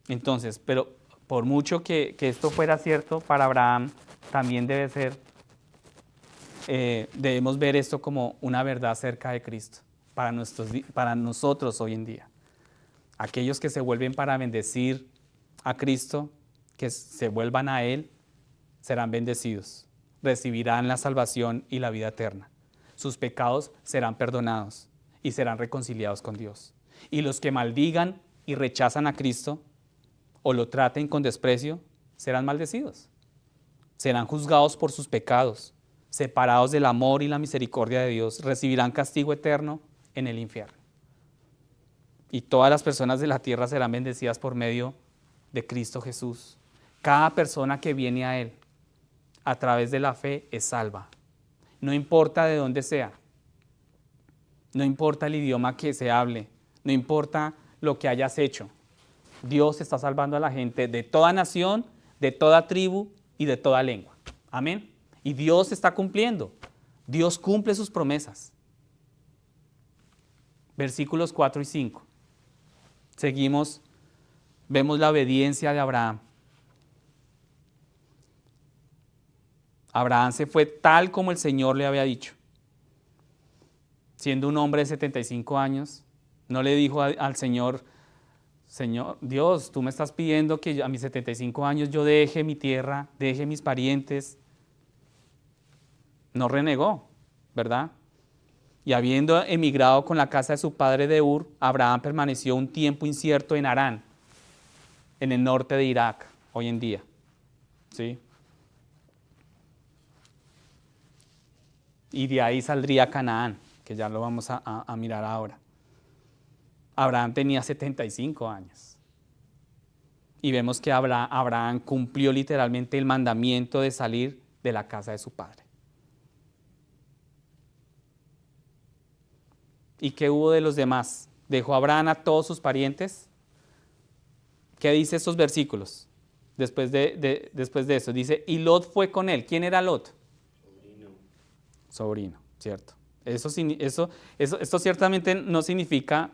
Entonces, pero por mucho que esto fuera cierto para Abraham, también debemos ver esto como una verdad acerca de Cristo para nosotros hoy en día. Aquellos que se vuelven para bendecir a Cristo, que se vuelvan a Él, serán bendecidos, recibirán la salvación y la vida eterna. Sus pecados serán perdonados y serán reconciliados con Dios. Y los que maldigan y rechazan a Cristo o lo traten con desprecio, serán maldecidos. Serán juzgados por sus pecados, separados del amor y la misericordia de Dios, recibirán castigo eterno en el infierno. Y todas las personas de la tierra serán bendecidas por medio de Cristo Jesús. Cada persona que viene a Él a través de la fe es salva. No importa de dónde sea, no importa el idioma que se hable, no importa lo que hayas hecho. Dios está salvando a la gente de toda nación, de toda tribu y de toda lengua. Amén. Y Dios está cumpliendo. Dios cumple sus promesas. Versículos 4 y 5. Seguimos, vemos la obediencia de Abraham. Abraham se fue tal como el Señor le había dicho. Siendo un hombre de 75 años, no le dijo al Señor, Señor, Dios, tú me estás pidiendo que a mis 75 años yo deje mi tierra, deje mis parientes. No renegó, ¿verdad? Y habiendo emigrado con la casa de su padre de Ur, Abraham permaneció un tiempo incierto en Harán, en el norte de Irak, hoy en día. ¿Sí? Y de ahí saldría Canaán, que ya lo vamos a mirar ahora. Abraham tenía 75 años. Y vemos que Abraham cumplió literalmente el mandamiento de salir de la casa de su padre. ¿Y qué hubo de los demás? ¿Dejó Abraham a todos sus parientes? ¿Qué dice estos versículos? Después de eso, dice, y Lot fue con él. ¿Quién era Lot? Sobrino, cierto. Esto ciertamente no significa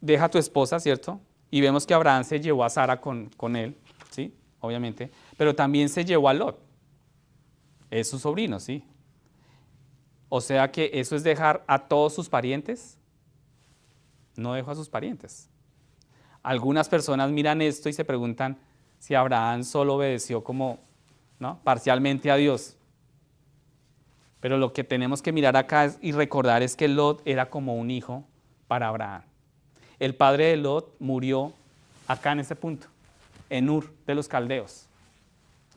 deja a tu esposa, ¿cierto? Y vemos que Abraham se llevó a Sara con él, ¿sí? Obviamente, pero también se llevó a Lot. Es su sobrino, ¿sí? O sea que eso es dejar a todos sus parientes. No dejó a sus parientes. Algunas personas miran esto y se preguntan si Abraham solo obedeció como, ¿no?, parcialmente a Dios. Pero lo que tenemos que mirar acá y recordar es que Lot era como un hijo para Abraham. El padre de Lot murió acá en este punto, en Ur de los Caldeos.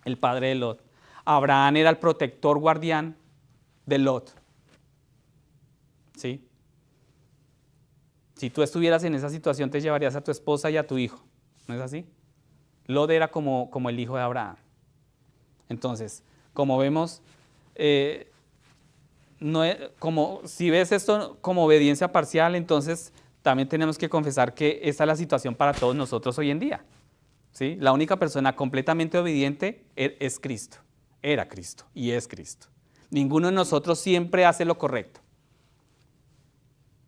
El padre de Lot. Abraham era el protector guardián de Lot. ¿Sí? Si tú estuvieras en esa situación, te llevarías a tu esposa y a tu hijo. ¿No es así? Lot era como el hijo de Abraham. Entonces, como vemos, si ves esto como obediencia parcial, entonces también tenemos que confesar que esta es la situación para todos nosotros hoy en día. ¿Sí? La única persona completamente obediente es Cristo. Era Cristo y es Cristo. Ninguno de nosotros siempre hace lo correcto.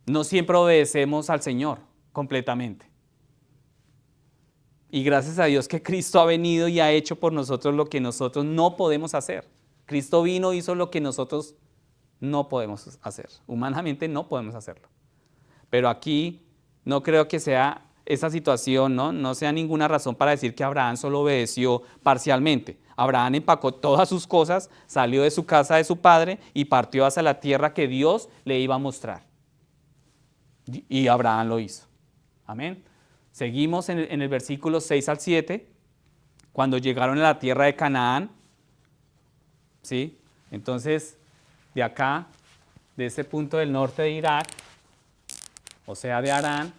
No siempre obedecemos al Señor completamente. Y gracias a Dios que Cristo ha venido y ha hecho por nosotros lo que nosotros no podemos hacer. Cristo vino y hizo lo que nosotros no podemos hacer. Humanamente no podemos hacerlo. Pero aquí no creo que sea esa situación, no sea ninguna razón para decir que Abraham solo obedeció parcialmente. Abraham empacó todas sus cosas, salió de su casa de su padre y partió hacia la tierra que Dios le iba a mostrar. Y Abraham lo hizo. Amén. Seguimos en el versículo 6 al 7, cuando llegaron a la tierra de Canaán, ¿sí? Entonces, de acá, de ese punto del norte de Irak, o sea, de Harán,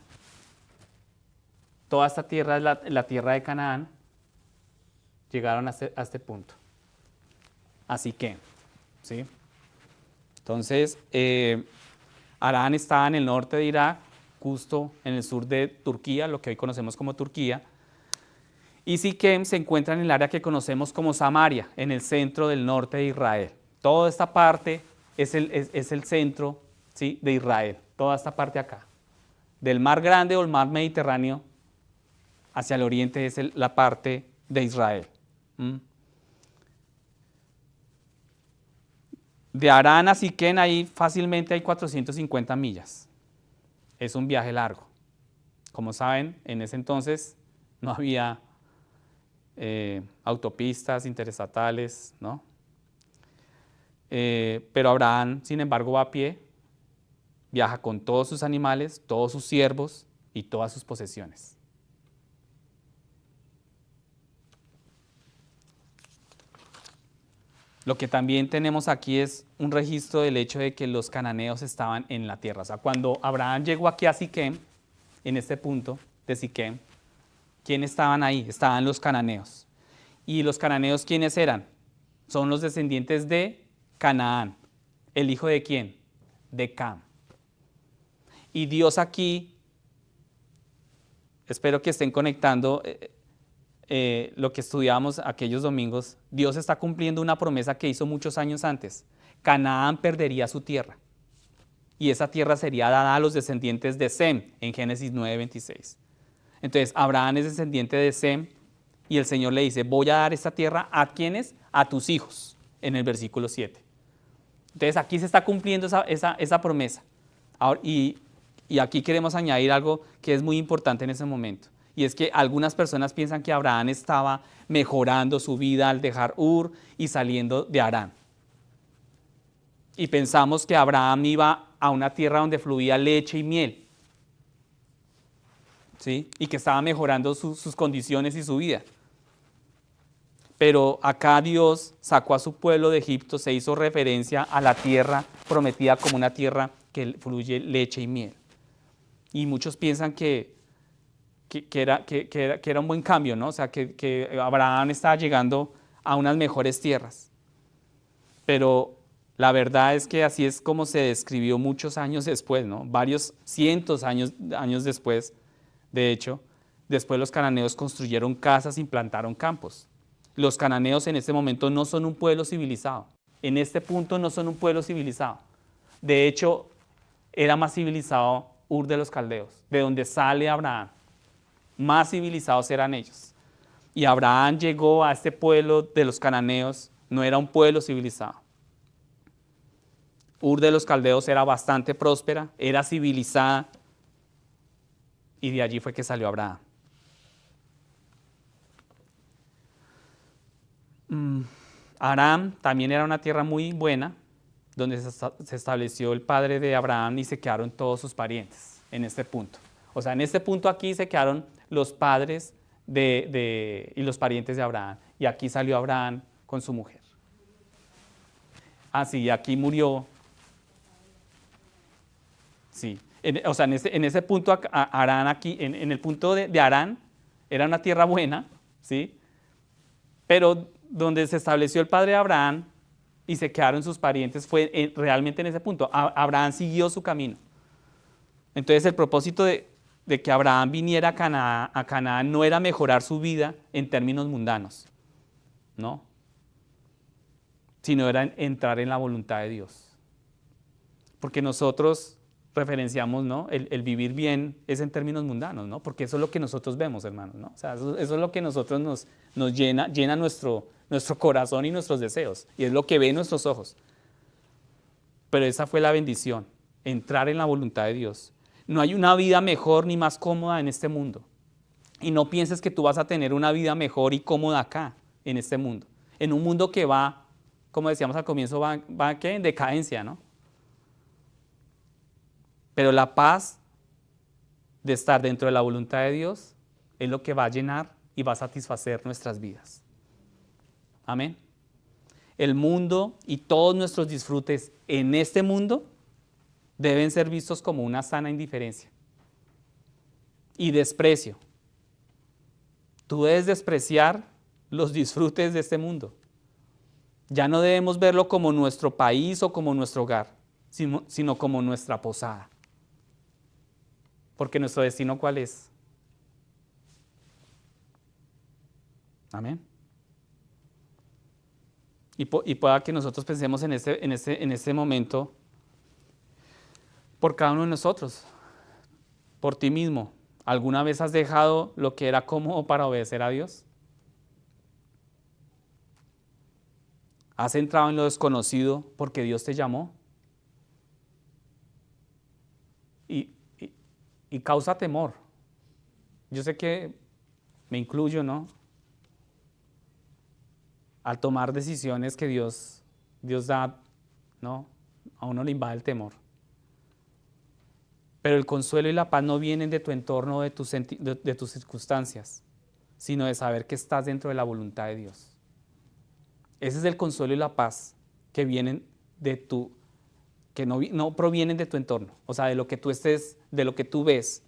toda esta tierra es la tierra de Canaán, llegaron a este punto. Así que, ¿sí? Entonces, Harán estaba en el norte de Irak, justo en el sur de Turquía, lo que hoy conocemos como Turquía, y Siquem se encuentra en el área que conocemos como Samaria, en el centro del norte de Israel. Toda esta parte es el centro, ¿sí?, de Israel, toda esta parte acá. Del Mar Grande o el Mar Mediterráneo hacia el oriente es la parte de Israel. De Harán a Siquem ahí fácilmente hay 450 millas. Es un viaje largo. Como saben, en ese entonces no había autopistas interestatales, ¿no? Pero Abraham, sin embargo, va a pie, viaja con todos sus animales, todos sus siervos y todas sus posesiones. Lo que también tenemos aquí es un registro del hecho de que los cananeos estaban en la tierra. O sea, cuando Abraham llegó aquí a Siquem, en este punto de Siquem, ¿quiénes estaban ahí? Estaban los cananeos. ¿Y los cananeos quiénes eran? Son los descendientes de Canaán. ¿El hijo de quién? De Cam. Y Dios aquí, espero que estén conectando lo que estudiábamos aquellos domingos, Dios está cumpliendo una promesa que hizo muchos años antes. Canaán perdería su tierra y esa tierra sería dada a los descendientes de Sem en Génesis 9:26. Entonces Abraham es descendiente de Sem y el Señor le dice, voy a dar esta tierra a ¿quiénes? A tus hijos, en el versículo 7. Entonces aquí se está cumpliendo esa promesa. Ahora, y aquí queremos añadir algo que es muy importante en ese momento. Y es que algunas personas piensan que Abraham estaba mejorando su vida al dejar Ur y saliendo de Harán. Y pensamos que Abraham iba a una tierra donde fluía leche y miel, ¿sí? Y que estaba mejorando sus condiciones y su vida. Pero acá Dios sacó a su pueblo de Egipto, se hizo referencia a la tierra prometida como una tierra que fluye leche y miel. Y muchos piensan que era un buen cambio, ¿no? O sea, que Abraham estaba llegando a unas mejores tierras. Pero la verdad es que así es como se describió muchos años después, ¿no? Varios cientos años después, de hecho, después los cananeos construyeron casas y plantaron campos. Los cananeos en este momento no son un pueblo civilizado. En este punto no son un pueblo civilizado. De hecho, era más civilizado Ur de los Caldeos, de donde sale Abraham. más civilizados eran ellos. Y Abraham llegó a este pueblo de los cananeos, no era un pueblo civilizado. Ur de los caldeos era bastante próspera, era civilizada, y de allí fue que salió Abraham. Aram también era una tierra muy buena, donde se estableció el padre de Abraham y se quedaron todos sus parientes en este punto. O sea, en este punto aquí se quedaron los padres y los parientes de Abraham. Y aquí salió Abraham con su mujer. Sí, aquí murió. Sí. O sea, en ese punto, Harán aquí, en el punto de Harán, era una tierra buena, ¿sí? Pero donde se estableció el padre de Abraham y se quedaron sus parientes fue realmente en ese punto. Abraham siguió su camino. Entonces el propósito de que Abraham viniera a Canaán no era mejorar su vida en términos mundanos, ¿no? Sino era entrar en la voluntad de Dios. Porque nosotros referenciamos, ¿no? El vivir bien es en términos mundanos, ¿no? Porque eso es lo que nosotros vemos, hermanos, ¿no? O sea, eso es lo que nosotros nos llena nuestro corazón y nuestros deseos. Y es lo que ven nuestros ojos. Pero esa fue la bendición, entrar en la voluntad de Dios. No hay una vida mejor ni más cómoda en este mundo. Y no pienses que tú vas a tener una vida mejor y cómoda acá, en este mundo. En un mundo que va, como decíamos al comienzo, va ¿qué? En decadencia, ¿no? Pero la paz de estar dentro de la voluntad de Dios es lo que va a llenar y va a satisfacer nuestras vidas. Amén. El mundo y todos nuestros disfrutes en este mundo deben ser vistos como una sana indiferencia y desprecio. Tú debes despreciar los disfrutes de este mundo. Ya no debemos verlo como nuestro país o como nuestro hogar, sino como nuestra posada. Porque nuestro destino, ¿cuál es? Amén. Y pueda que nosotros pensemos en este momento por cada uno de nosotros, por ti mismo. ¿Alguna vez has dejado lo que era cómodo para obedecer a Dios? ¿Has entrado en lo desconocido porque Dios te llamó? Y causa temor. Yo sé que me incluyo, ¿no? Al tomar decisiones que Dios da, ¿no? A uno le invade el temor. Pero el consuelo y la paz no vienen de tu entorno, de tus circunstancias, sino de saber que estás dentro de la voluntad de Dios. Ese es el consuelo y la paz que vienen que no provienen de tu entorno, o sea, de lo que tú ves,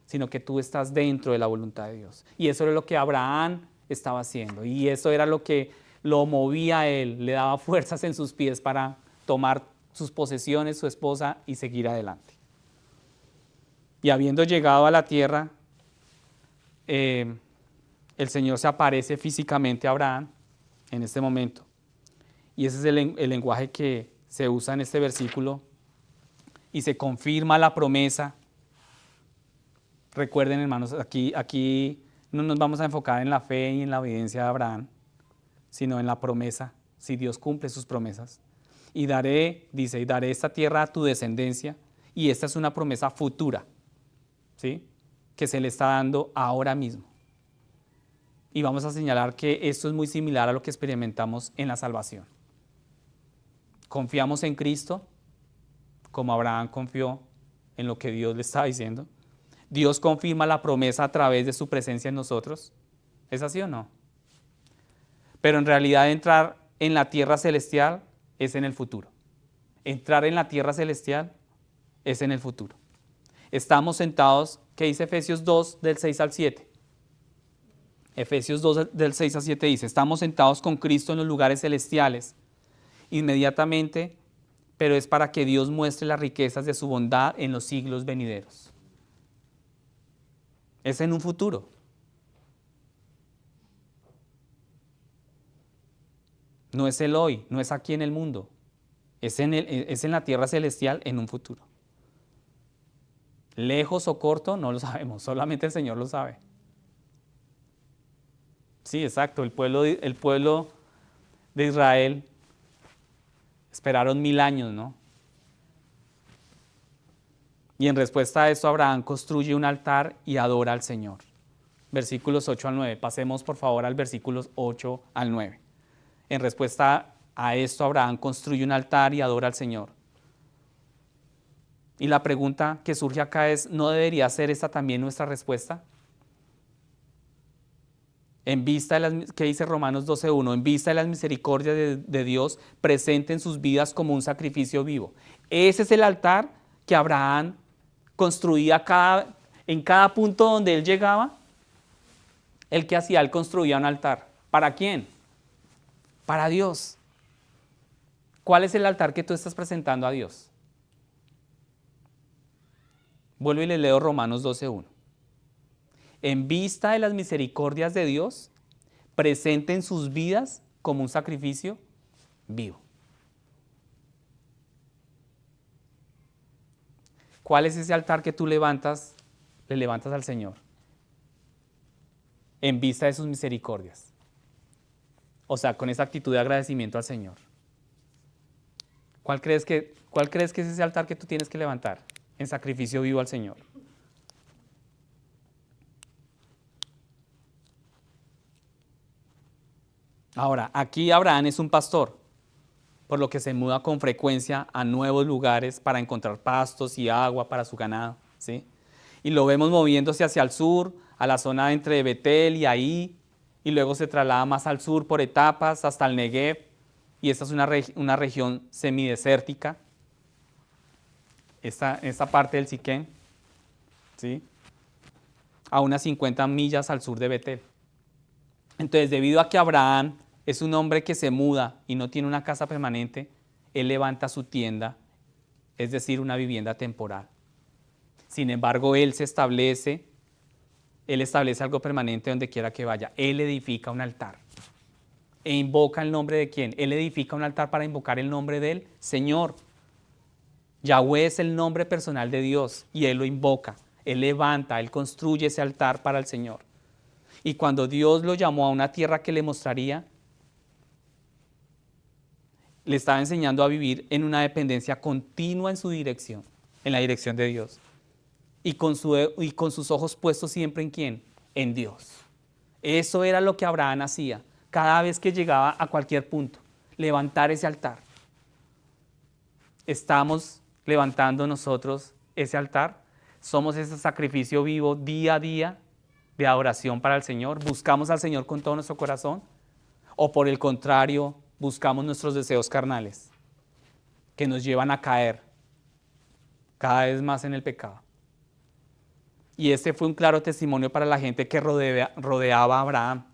sino que tú estás dentro de la voluntad de Dios. Y eso era lo que Abraham estaba haciendo, y eso era lo que lo movía a él, le daba fuerzas en sus pies para tomar sus posesiones, su esposa, y seguir adelante. Y habiendo llegado a la tierra, el Señor se aparece físicamente a Abraham en este momento. Y ese es el lenguaje que se usa en este versículo y se confirma la promesa. Recuerden, hermanos, aquí no nos vamos a enfocar en la fe y en la obediencia de Abraham, sino en la promesa, si Dios cumple sus promesas. Y daré esta tierra a tu descendencia, y esta es una promesa futura, ¿sí? Que se le está dando ahora mismo. Y vamos a señalar que esto es muy similar a lo que experimentamos en la salvación. Confiamos en Cristo, como Abraham confió en lo que Dios le estaba diciendo. Dios confirma la promesa a través de su presencia en nosotros. ¿Es así o no? Pero en realidad entrar en la tierra celestial es en el futuro. Entrar en la tierra celestial es en el futuro. Estamos sentados, ¿qué dice Efesios 2 del 6 al 7? Efesios 2 del 6 al 7 dice: estamos sentados con Cristo en los lugares celestiales, inmediatamente, pero es para que Dios muestre las riquezas de su bondad en los siglos venideros. Es en un futuro. No es el hoy, no es aquí en el mundo. Es en la tierra celestial en un futuro. Lejos o corto, no lo sabemos, solamente el Señor lo sabe. Sí, exacto. El pueblo de Israel esperaron 1000 años, ¿no? Y en respuesta a esto, Abraham construye un altar y adora al Señor. Versículos 8 al 9. Pasemos por favor al versículos 8 al 9. En respuesta a esto, Abraham construye un altar y adora al Señor. Y la pregunta que surge acá es, ¿no debería ser esta también nuestra respuesta? En vista de las, ¿qué dice Romanos 12:1? En vista de las misericordias de Dios, presenten sus vidas como un sacrificio vivo. Ese es el altar que Abraham construía en cada punto donde él llegaba. El que hacía, él construía un altar. ¿Para quién? Para Dios. ¿Cuál es el altar que tú estás presentando a Dios? Vuelvo y le leo Romanos 12:1. En vista de las misericordias de Dios, presenten sus vidas como un sacrificio vivo. ¿Cuál es ese altar que tú le levantas al Señor? En vista de sus misericordias. O sea, con esa actitud de agradecimiento al Señor. ¿Cuál crees que es ese altar que tú tienes que levantar en sacrificio vivo al Señor? Ahora, aquí Abraham es un pastor, por lo que se muda con frecuencia a nuevos lugares para encontrar pastos y agua para su ganado, ¿sí? Y lo vemos moviéndose hacia el sur, a la zona entre Betel y Ahí, y luego se traslada más al sur por etapas hasta el Negev, y esta es una región semidesértica, esta parte del Siquén, ¿sí? A unas 50 millas al sur de Betel. Entonces, debido a que Abraham es un hombre que se muda y no tiene una casa permanente, él levanta su tienda, es decir, una vivienda temporal. Sin embargo, él establece algo permanente donde quiera que vaya. Él edifica un altar e invoca el nombre de ¿quién? Él edifica un altar para invocar el nombre del Señor. Yahweh es el nombre personal de Dios y él lo invoca. Él levanta, él construye ese altar para el Señor. Y cuando Dios lo llamó a una tierra que le mostraría, le estaba enseñando a vivir en una dependencia continua en su dirección, en la dirección de Dios. Y con sus ojos puestos siempre en ¿quién? En Dios. Eso era lo que Abraham hacía cada vez que llegaba a cualquier punto, levantar ese altar. ¿Estamos levantando nosotros ese altar? ¿Somos ese sacrificio vivo día a día de adoración para el Señor? ¿Buscamos al Señor con todo nuestro corazón? ¿O por el contrario, buscamos nuestros deseos carnales que nos llevan a caer cada vez más en el pecado? Y este fue un claro testimonio para la gente que rodeaba a Abraham.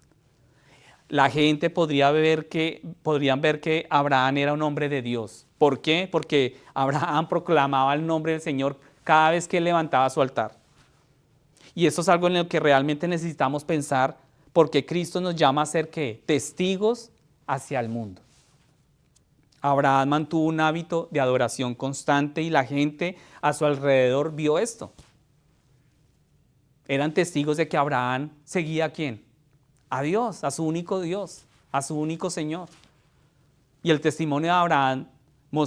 La gente podrían ver que Abraham era un hombre de Dios. ¿Por qué? Porque Abraham proclamaba el nombre del Señor cada vez que él levantaba su altar. Y eso es algo en lo que realmente necesitamos pensar, porque Cristo nos llama a ser ¿qué? Testigos hacia el mundo. Abraham mantuvo un hábito de adoración constante y la gente a su alrededor vio esto. Eran testigos de que Abraham seguía ¿a quién? A Dios, a su único Dios, a su único Señor. Y el testimonio de Abraham le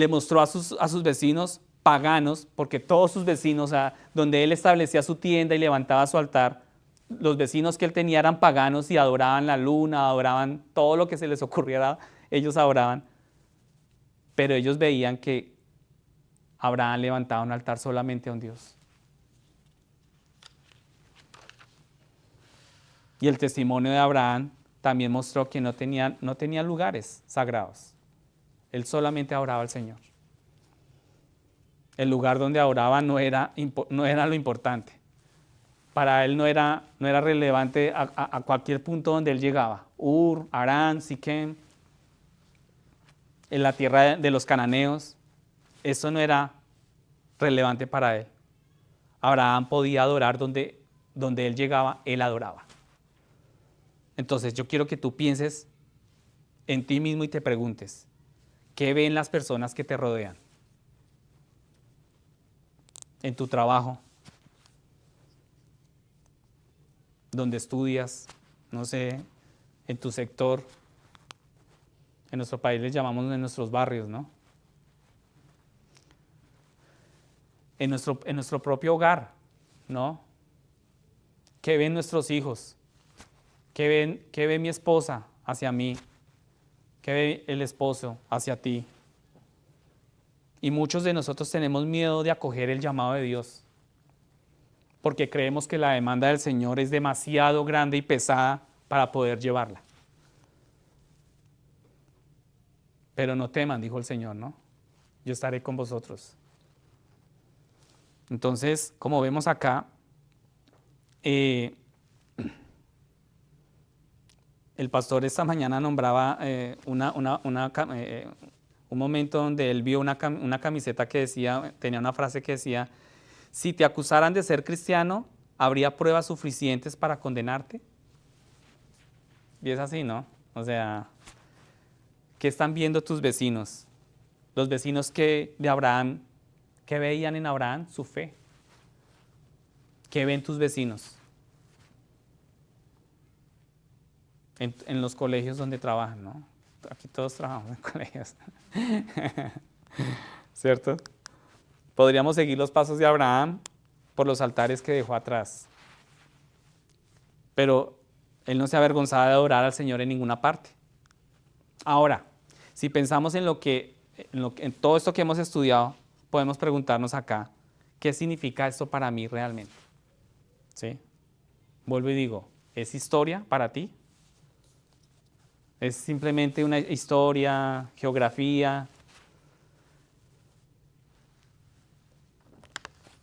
mostró a sus vecinos paganos, porque todos sus vecinos, donde él establecía su tienda y levantaba su altar, los vecinos que él tenía eran paganos y adoraban la luna, adoraban todo lo que se les ocurriera, ellos adoraban. Pero ellos veían que Abraham levantaba un altar solamente a un Dios. Y el testimonio de Abraham también mostró que no tenía lugares sagrados. Él solamente adoraba al Señor. El lugar donde adoraba no era lo importante. Para él no era relevante a cualquier punto donde él llegaba. Ur, Harán, Siquem, en la tierra de los cananeos. Eso no era relevante para él. Abraham podía adorar donde él llegaba, él adoraba. Entonces yo quiero que tú pienses en ti mismo y te preguntes, ¿qué ven las personas que te rodean? En tu trabajo, donde estudias, no sé, en tu sector. En nuestro país les llamamos en nuestros barrios, ¿no? En nuestro propio hogar, ¿no? ¿Qué ven nuestros hijos? ¿Qué ve mi esposa hacia mí? ¿Qué ve el esposo hacia ti? Y muchos de nosotros tenemos miedo de acoger el llamado de Dios, porque creemos que la demanda del Señor es demasiado grande y pesada para poder llevarla. Pero no teman, dijo el Señor, ¿no? Yo estaré con vosotros. Entonces, como vemos acá, el pastor esta mañana nombraba un momento donde él vio una camiseta que decía, tenía una frase que decía: si te acusaran de ser cristiano, ¿habría pruebas suficientes para condenarte? Y es así, ¿no? O sea, ¿qué están viendo tus vecinos? Los vecinos de Abraham, ¿qué veían en Abraham? Su fe. ¿Qué ven tus vecinos? En los colegios donde trabajan, ¿no? Aquí todos trabajamos en colegios. ¿Cierto? Podríamos seguir los pasos de Abraham por los altares que dejó atrás. Pero él no se avergonzaba de adorar al Señor en ninguna parte. Ahora, si pensamos en todo esto que hemos estudiado, podemos preguntarnos acá, ¿qué significa esto para mí realmente? ¿Sí? Vuelvo y digo, ¿es historia para ti? ¿Es simplemente una historia, geografía?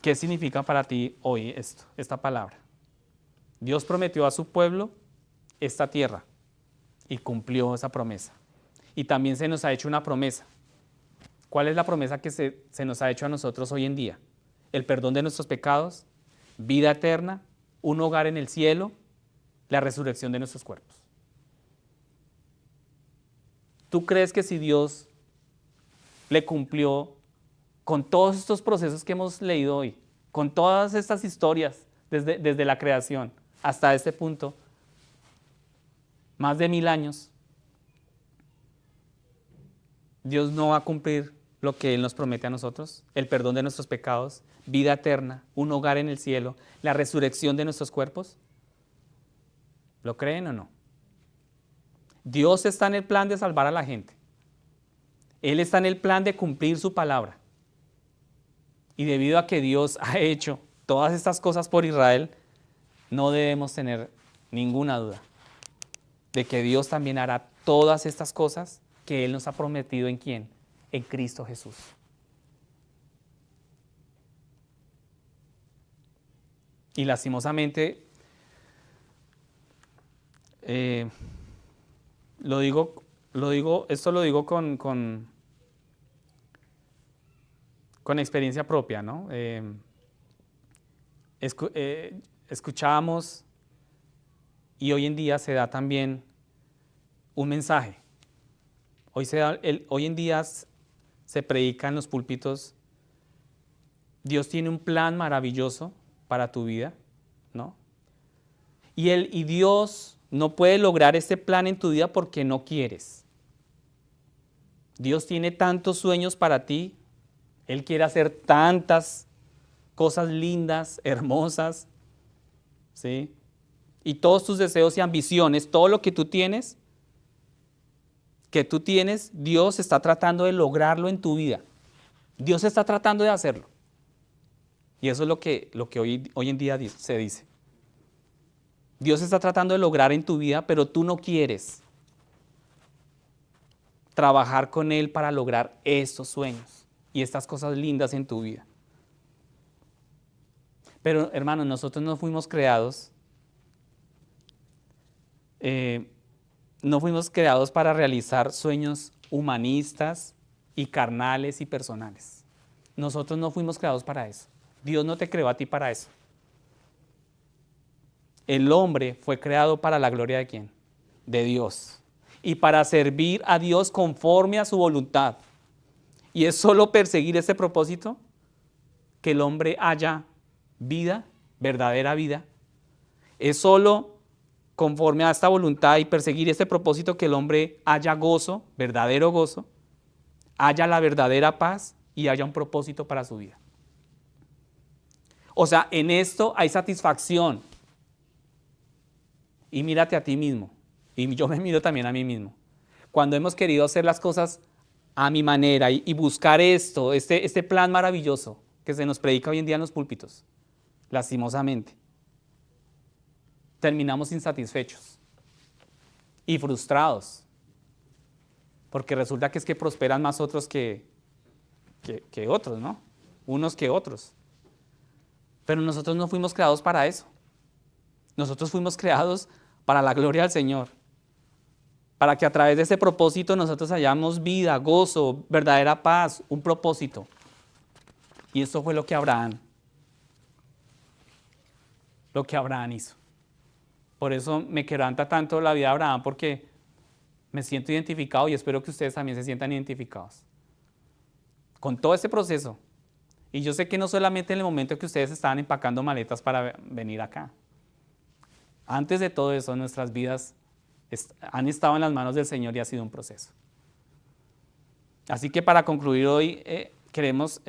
¿Qué significa para ti hoy esta palabra? Dios prometió a su pueblo esta tierra y cumplió esa promesa. Y también se nos ha hecho una promesa. ¿Cuál es la promesa que se nos ha hecho a nosotros hoy en día? El perdón de nuestros pecados, vida eterna, un hogar en el cielo, la resurrección de nuestros cuerpos. ¿Tú crees que si Dios le cumplió con todos estos procesos que hemos leído hoy, con todas estas historias desde la creación hasta este punto, más de 1000 años, Dios no va a cumplir lo que Él nos promete a nosotros? El perdón de nuestros pecados, vida eterna, un hogar en el cielo, la resurrección de nuestros cuerpos. ¿Lo creen o no? Dios está en el plan de salvar a la gente. Él está en el plan de cumplir su palabra. Y debido a que Dios ha hecho todas estas cosas por Israel, no debemos tener ninguna duda de que Dios también hará todas estas cosas que Él nos ha prometido. ¿En quién? En Cristo Jesús. Y lastimosamente, esto lo digo con experiencia propia, ¿no? Escuchábamos y hoy en día se da también un mensaje. Hoy en día se predica en los púlpitos: Dios tiene un plan maravilloso para tu vida, ¿no? Y Dios no puede lograr este plan en tu vida porque no quieres. Dios tiene tantos sueños para ti. Él quiere hacer tantas cosas lindas, hermosas, ¿sí? Y todos tus deseos y ambiciones, todo lo que tú tienes, Dios está tratando de lograrlo en tu vida. Dios está tratando de hacerlo. Y eso es lo que hoy en día se dice. Dios está tratando de lograr en tu vida, pero tú no quieres trabajar con Él para lograr estos sueños y estas cosas lindas en tu vida. Pero, hermanos, nosotros no fuimos creados para realizar sueños humanistas y carnales y personales. Nosotros no fuimos creados para eso. Dios no te creó a ti para eso. El hombre fue creado para la gloria ¿de quién? De Dios. Y para servir a Dios conforme a su voluntad. Y es solo perseguir ese propósito que el hombre haya vida, verdadera vida. Es solo conforme a esta voluntad y perseguir este propósito que el hombre haya gozo, verdadero gozo, haya la verdadera paz y haya un propósito para su vida. O sea, en esto hay satisfacción. Y mírate a ti mismo. Y yo me miro también a mí mismo. Cuando hemos querido hacer las cosas a mi manera y buscar este plan maravilloso que se nos predica hoy en día en los púlpitos, lastimosamente, terminamos insatisfechos y frustrados. Porque resulta que es que prosperan más otros que otros, ¿no? Unos que otros. Pero nosotros no fuimos creados para eso. Nosotros fuimos creados para la gloria del Señor. Para que a través de ese propósito nosotros hallamos vida, gozo, verdadera paz, un propósito. Y eso fue lo que Abraham hizo. Por eso me quebranta tanto la vida de Abraham, porque me siento identificado y espero que ustedes también se sientan identificados con todo este proceso. Y yo sé que no solamente en el momento que ustedes estaban empacando maletas para venir acá. Antes de todo eso, nuestras vidas han estado en las manos del Señor y ha sido un proceso. Así que para concluir hoy, queremos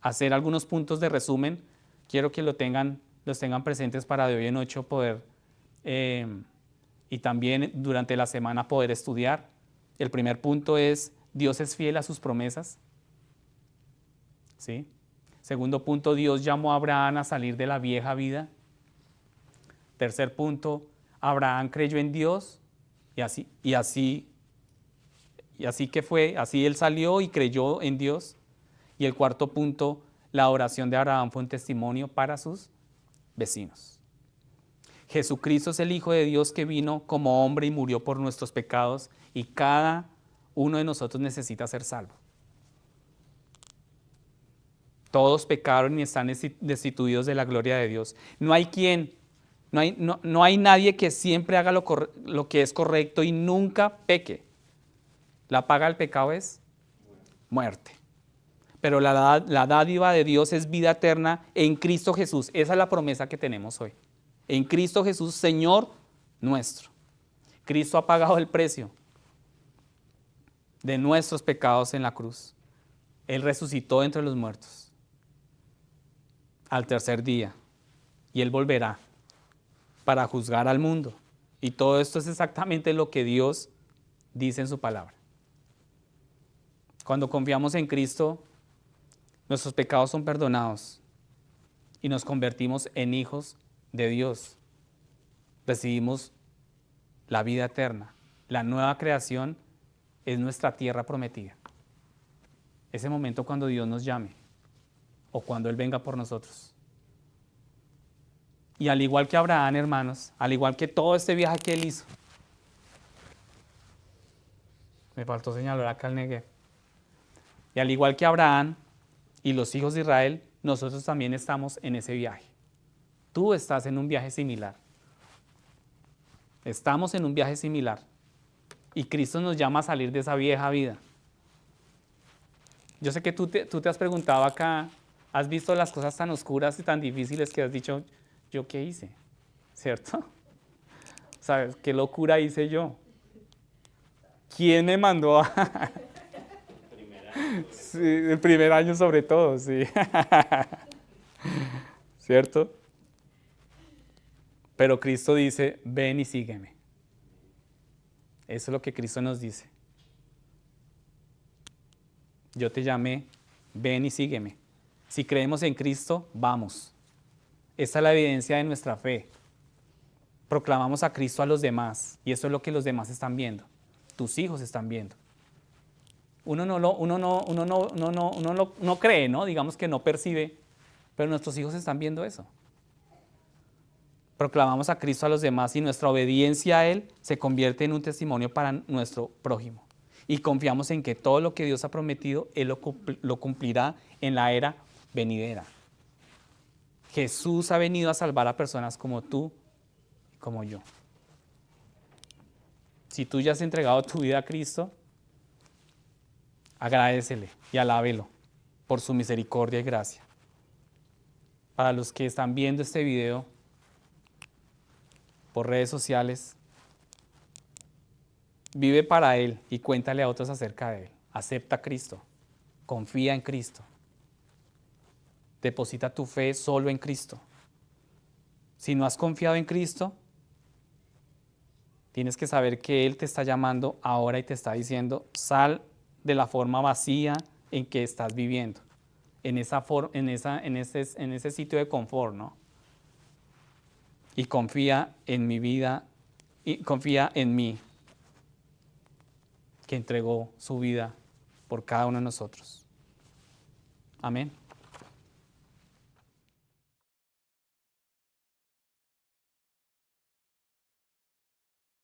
hacer algunos puntos de resumen. Quiero que los tengan presentes para de hoy en 8 poder, y también durante la semana poder estudiar. El primer punto es, Dios es fiel a sus promesas. ¿Sí? Segundo punto, Dios llamó a Abraham a salir de la vieja vida. Tercer punto, Abraham creyó en Dios y así que fue, así él salió y creyó en Dios. Y el cuarto punto, la oración de Abraham fue un testimonio para sus vecinos. Jesucristo es el Hijo de Dios que vino como hombre y murió por nuestros pecados y cada uno de nosotros necesita ser salvo. Todos pecaron y están destituidos de la gloria de Dios. No hay nadie que siempre haga lo que es correcto y nunca peque. La paga del pecado es muerte. Pero la dádiva de Dios es vida eterna en Cristo Jesús. Esa es la promesa que tenemos hoy. En Cristo Jesús, Señor nuestro. Cristo ha pagado el precio de nuestros pecados en la cruz. Él resucitó entre los muertos al tercer día y Él volverá para juzgar al mundo. Y todo esto es exactamente lo que Dios dice en su palabra. Cuando confiamos en Cristo, nuestros pecados son perdonados y nos convertimos en hijos de Dios. Recibimos la vida eterna. La nueva creación es nuestra tierra prometida. Ese momento cuando Dios nos llame o cuando Él venga por nosotros. Y al igual que Abraham, hermanos, al igual que todo este viaje que él hizo, me faltó señalar acá el Negev. Y al igual que Abraham y los hijos de Israel, nosotros también estamos en ese viaje. Tú estás en un viaje similar. Estamos en un viaje similar. Y Cristo nos llama a salir de esa vieja vida. Yo sé que tú te has preguntado acá, has visto las cosas tan oscuras y tan difíciles que has dicho, ¿yo qué hice? ¿Cierto? ¿Sabes? ¿Qué locura hice yo? ¿Quién me mandó a...? Sí, el primer año sobre todo, sí. ¿Cierto? Pero Cristo dice, ven y sígueme. Eso es lo que Cristo nos dice. Yo te llamé, ven y sígueme. Si creemos en Cristo, vamos. Esta es la evidencia de nuestra fe. Proclamamos a Cristo a los demás y eso es lo que los demás están viendo. Tus hijos están viendo. Uno no cree, ¿no? Digamos que no percibe, pero nuestros hijos están viendo eso. Proclamamos a Cristo a los demás y nuestra obediencia a Él se convierte en un testimonio para nuestro prójimo. Y confiamos en que todo lo que Dios ha prometido, Él lo cumplirá en la era venidera. Jesús ha venido a salvar a personas como tú y como yo. Si tú ya has entregado tu vida a Cristo, agradécele y alábelo por su misericordia y gracia. Para los que están viendo este video, por redes sociales. Vive para Él y cuéntale a otros acerca de Él. Acepta a Cristo. Confía en Cristo. Deposita tu fe solo en Cristo. Si no has confiado en Cristo, tienes que saber que Él te está llamando ahora y te está diciendo, sal de la forma vacía en que estás viviendo, en ese sitio de confort, ¿no? Y confía en mi vida, y confía en mí, que entregó su vida por cada uno de nosotros. Amén.